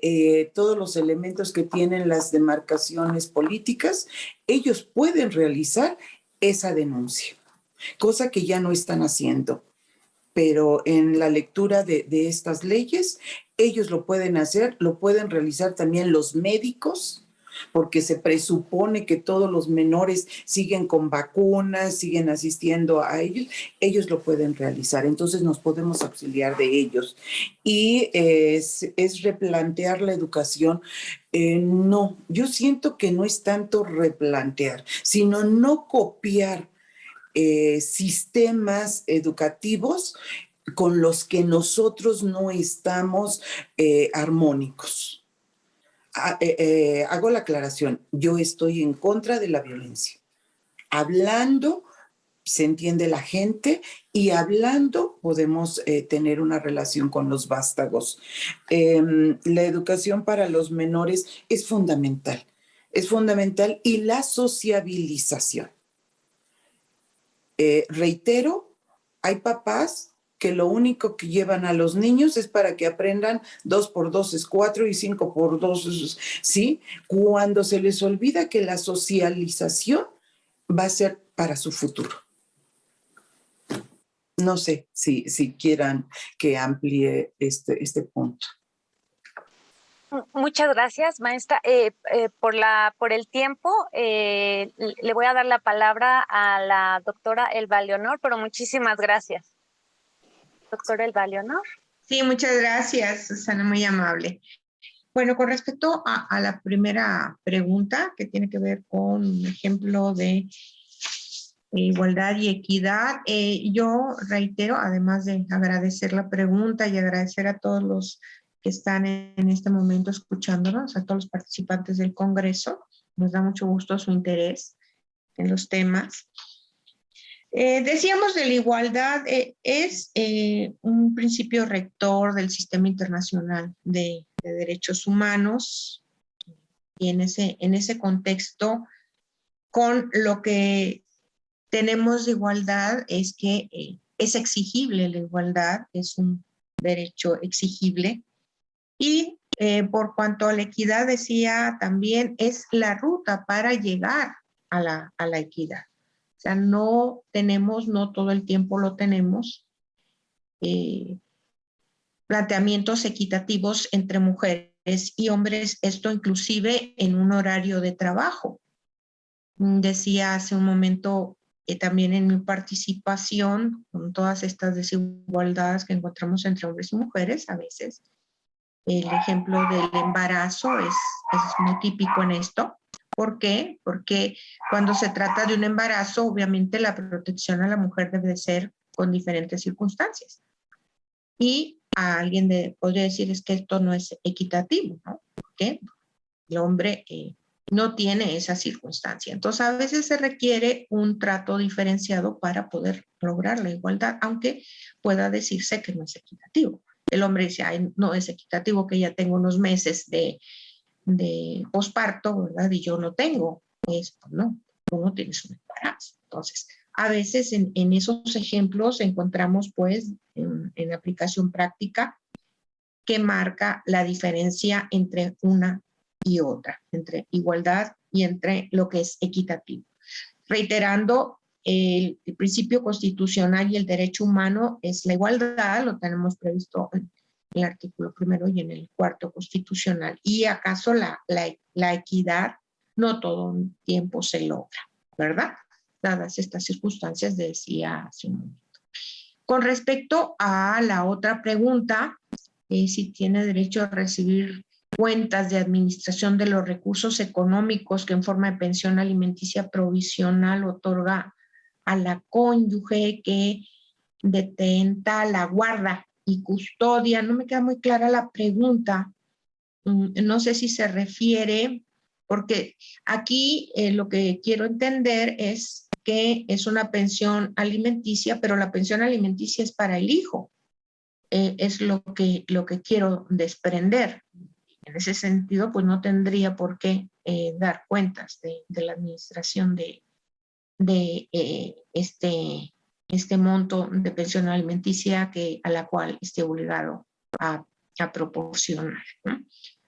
todos los elementos que tienen las demarcaciones políticas, ellos pueden realizar esa denuncia, cosa que ya no están haciendo. Pero en la lectura de estas leyes, ellos lo pueden hacer, lo pueden realizar también los médicos, porque se presupone que todos los menores siguen con vacunas, siguen asistiendo a ellos, ellos lo pueden realizar, entonces nos podemos auxiliar de ellos. Y es replantear la educación. No, yo siento que no es tanto replantear, sino no copiar sistemas educativos con los que nosotros no estamos armónicos. Hago la aclaración, yo estoy en contra de la violencia. Hablando se entiende la gente y hablando podemos tener una relación con los vástagos. La educación para los menores es fundamental y la sociabilización. Reitero, hay papás que lo único que llevan a los niños es para que aprendan 2 por 2 es 4 y 5 por 2, ¿sí? Cuando se les olvida que la socialización va a ser para su futuro. No sé si quieran que amplíe este punto. Muchas gracias, maestra. Por el tiempo, le voy a dar la palabra a la doctora Elba Leonor, pero muchísimas gracias. Doctora Elba Leonor. Sí, muchas gracias, Susana, muy amable. Bueno, con respecto a la primera pregunta, que tiene que ver con un ejemplo de igualdad y equidad, yo reitero, además de agradecer la pregunta y agradecer a todos los que están en este momento escuchándonos, a todos los participantes del Congreso, nos da mucho gusto su interés en los temas. Decíamos de la igualdad, es un principio rector del sistema internacional de derechos humanos y en ese contexto, con lo que tenemos de igualdad es que es exigible la igualdad, es un derecho exigible. Y por cuanto a la equidad, decía también, es la ruta para llegar a la equidad. O sea, no todo el tiempo lo tenemos, planteamientos equitativos entre mujeres y hombres, esto inclusive en un horario de trabajo. Decía hace un momento también en mi participación, con todas estas desigualdades que encontramos entre hombres y mujeres a veces, el ejemplo del embarazo es muy típico en esto. ¿Por qué? Porque cuando se trata de un embarazo, obviamente la protección a la mujer debe ser con diferentes circunstancias. Y a alguien podría decir es que esto no es equitativo, ¿no? Porque el hombre no tiene esa circunstancia. Entonces, a veces se requiere un trato diferenciado para poder lograr la igualdad, aunque pueda decirse que no es equitativo. El hombre dice, ay, no es equitativo que ya tengo unos meses de posparto, ¿verdad? Y yo no tengo. Pues no, tú no tienes un embarazo. Entonces, a veces en esos ejemplos encontramos, pues, en aplicación práctica, que marca la diferencia entre una y otra, entre igualdad y entre lo que es equitativo. Reiterando, el principio constitucional y el derecho humano es la igualdad, lo tenemos previsto en el artículo 1 y en el 4 constitucional. Y acaso la equidad no todo el tiempo se logra, ¿verdad? Dadas estas circunstancias, decía hace un momento. Con respecto a la otra pregunta, si tiene derecho a recibir cuentas de administración de los recursos económicos que en forma de pensión alimenticia provisional otorga a la cónyuge que detenta la guarda y custodia. No me queda muy clara la pregunta. No sé si se refiere, porque aquí lo que quiero entender es que es una pensión alimenticia, pero la pensión alimenticia es para el hijo. Es lo que quiero desprender. En ese sentido, pues no tendría por qué dar cuentas de la administración de este monto de pensión alimenticia a la cual esté obligado a proporcionar, ¿no?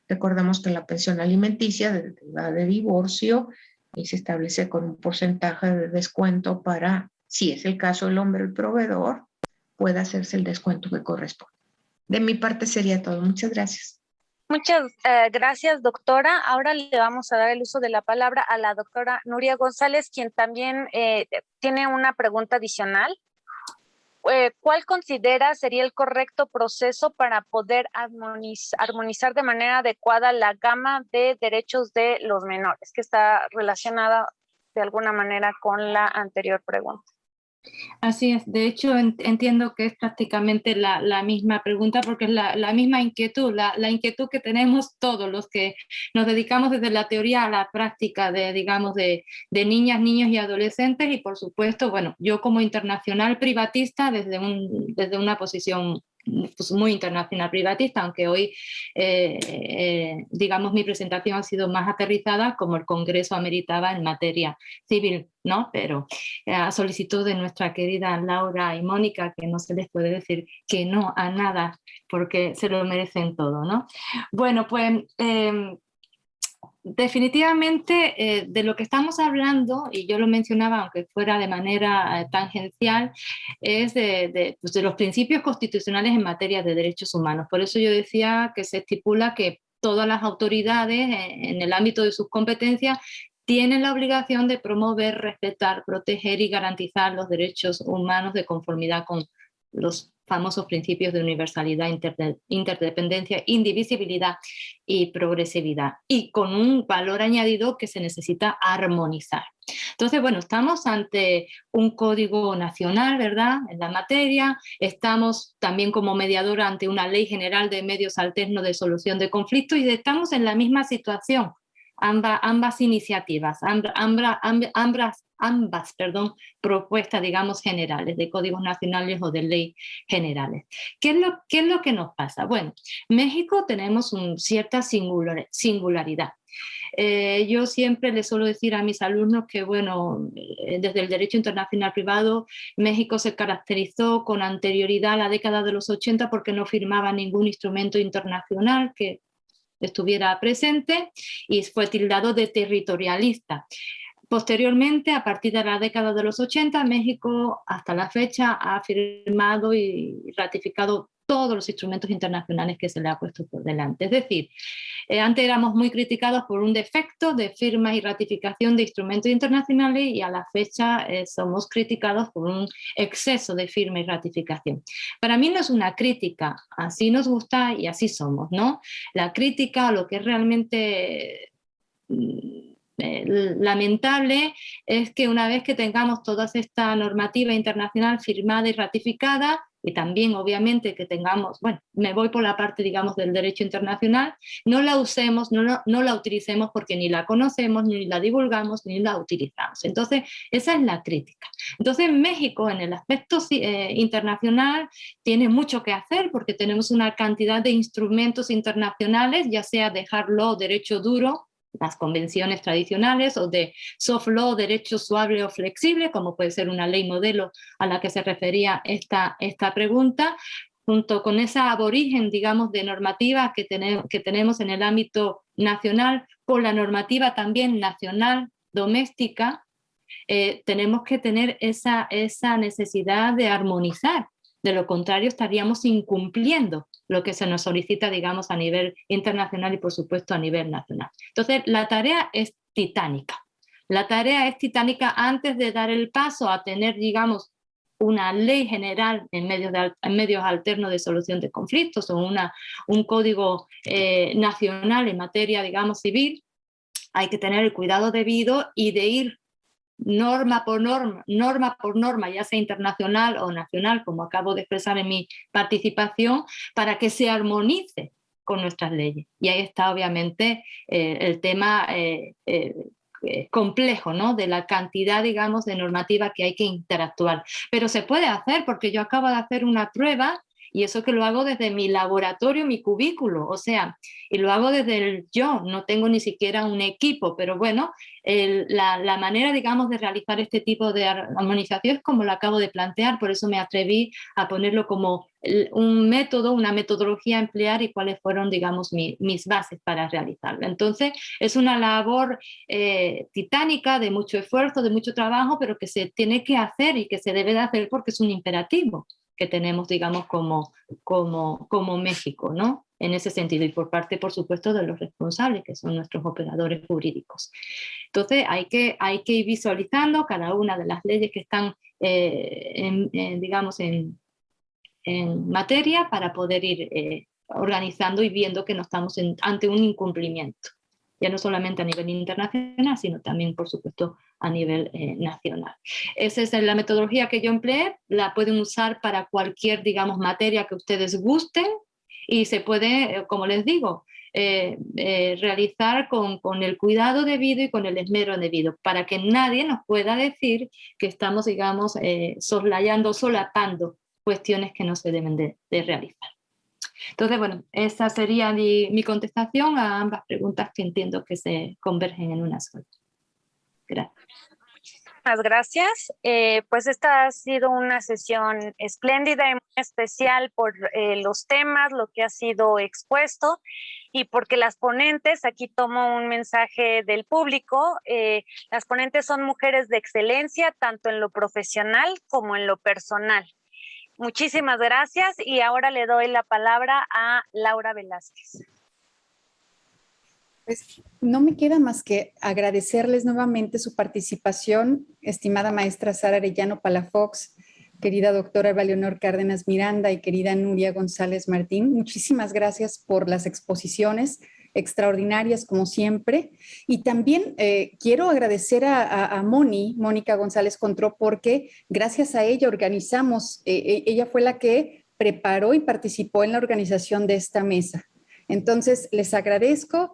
Recordamos que la pensión alimenticia de divorcio se establece con un porcentaje de descuento para, si es el caso del hombre el proveedor, pueda hacerse el descuento que corresponde. De mi parte sería todo. Muchas gracias. Muchas gracias, doctora. Ahora le vamos a dar el uso de la palabra a la doctora Nuria González, quien también tiene una pregunta adicional. ¿Cuál considera sería el correcto proceso para poder armonizar de manera adecuada la gama de derechos de los menores, que está relacionada de alguna manera con la anterior pregunta? Así es, de hecho entiendo que es prácticamente la misma pregunta porque es la misma inquietud, la inquietud que tenemos todos los que nos dedicamos desde la teoría a la práctica de niñas, niños y adolescentes y por supuesto, bueno, yo como internacional privatista desde una posición pues muy internacional privatista, aunque hoy digamos mi presentación ha sido más aterrizada como el Congreso ameritaba en materia civil, ¿no? Pero a solicitud de nuestra querida Laura y Mónica, que no se les puede decir que no a nada porque se lo merecen todo, ¿no? Bueno, pues definitivamente de lo que estamos hablando, y yo lo mencionaba aunque fuera de manera tangencial, es pues de los principios constitucionales en materia de derechos humanos. Por eso yo decía que se estipula que todas las autoridades en el ámbito de sus competencias tienen la obligación de promover, respetar, proteger y garantizar los derechos humanos de conformidad con los famosos principios de universalidad, interdependencia, indivisibilidad y progresividad, y con un valor añadido que se necesita armonizar. Entonces, bueno, estamos ante un código nacional, ¿verdad?, en la materia, estamos también como mediadora ante una ley general de medios alternos de solución de conflictos y estamos en la misma situación. Ambas iniciativas, ambas propuestas, digamos, generales, de códigos nacionales o de ley generales. ¿Qué es lo que nos pasa? Bueno, México tenemos cierta singularidad. Yo siempre les suelo decir a mis alumnos que, bueno, desde el derecho internacional privado, México se caracterizó con anterioridad a la década de los 80 porque no firmaba ningún instrumento internacional que estuviera presente y fue tildado de territorialista. Posteriormente, a partir de la década de los 80, México hasta la fecha ha firmado y ratificado todos los instrumentos internacionales que se le ha puesto por delante. Es decir, antes éramos muy criticados por un defecto de firma y ratificación de instrumentos internacionales y a la fecha somos criticados por un exceso de firma y ratificación. Para mí no es una crítica, así nos gusta y así somos, ¿no? La crítica, lo que es realmente lamentable es que una vez que tengamos toda esta normativa internacional firmada y ratificada, y también obviamente que tengamos, bueno, me voy por la parte, digamos, del derecho internacional, no la usemos, no la utilicemos porque ni la conocemos, ni la divulgamos, ni la utilizamos. Entonces, esa es la crítica. Entonces, México en el aspecto internacional tiene mucho que hacer porque tenemos una cantidad de instrumentos internacionales, ya sea de hard law, derecho duro, las convenciones tradicionales, o de soft law, derecho suave o flexible, como puede ser una ley modelo a la que se refería esta pregunta, junto con esa aborigen, digamos, de normativa que tenemos en el ámbito nacional, con la normativa también nacional doméstica, tenemos que tener esa necesidad de armonizar. De lo contrario, estaríamos incumpliendo lo que se nos solicita, digamos, a nivel internacional y, por supuesto, a nivel nacional. Entonces, la tarea es titánica. La tarea es titánica antes de dar el paso a tener, digamos, una ley general en medios alternos de solución de conflictos o un código nacional en materia, digamos, civil. Hay que tener el cuidado debido y de ir norma por norma, ya sea internacional o nacional, como acabo de expresar en mi participación, para que se armonice con nuestras leyes. Y ahí está obviamente el tema complejo, ¿no? De la cantidad, digamos, de normativa que hay que interactuar. Pero se puede hacer porque yo acabo de hacer una prueba y eso que lo hago desde mi laboratorio, mi cubículo, o sea, y lo hago desde yo, no tengo ni siquiera un equipo, pero bueno, la manera, digamos, de realizar este tipo de armonización es como lo acabo de plantear, por eso me atreví a ponerlo como un método, una metodología a emplear y cuáles fueron, digamos, mis bases para realizarlo. Entonces, es una labor titánica, de mucho esfuerzo, de mucho trabajo, pero que se tiene que hacer y que se debe de hacer porque es un imperativo que tenemos, digamos, como México, ¿no? En ese sentido, y por parte, por supuesto, de los responsables, que son nuestros operadores jurídicos. Entonces, hay que ir visualizando cada una de las leyes que están, digamos, en materia para poder ir organizando y viendo que no estamos ante un incumplimiento, ya no solamente a nivel internacional, sino también, por supuesto, a nivel nacional. Esa es la metodología que yo empleé, la pueden usar para cualquier, digamos, materia que ustedes gusten y se puede, como les digo, realizar con el cuidado debido y con el esmero debido, para que nadie nos pueda decir que estamos, digamos, soslayando, solapando cuestiones que no se deben de realizar. Entonces, bueno, esa sería mi contestación a ambas preguntas que entiendo que se convergen en una sola. Gracias. Muchas gracias. Pues esta ha sido una sesión espléndida y muy especial por los temas, lo que ha sido expuesto y porque las ponentes, aquí tomo un mensaje del público, las ponentes son mujeres de excelencia, tanto en lo profesional como en lo personal. Muchísimas gracias y ahora le doy la palabra a Laura Velázquez. Pues no me queda más que agradecerles nuevamente su participación, estimada maestra Sara Arellano Palafox, querida doctora Eva Leonor Cárdenas Miranda y querida Nuria González Martín. Muchísimas gracias por las exposiciones extraordinarias como siempre. Y también quiero agradecer a Mónica González Contró, porque gracias a ella organizamos, ella fue la que preparó y participó en la organización de esta mesa. Entonces, les agradezco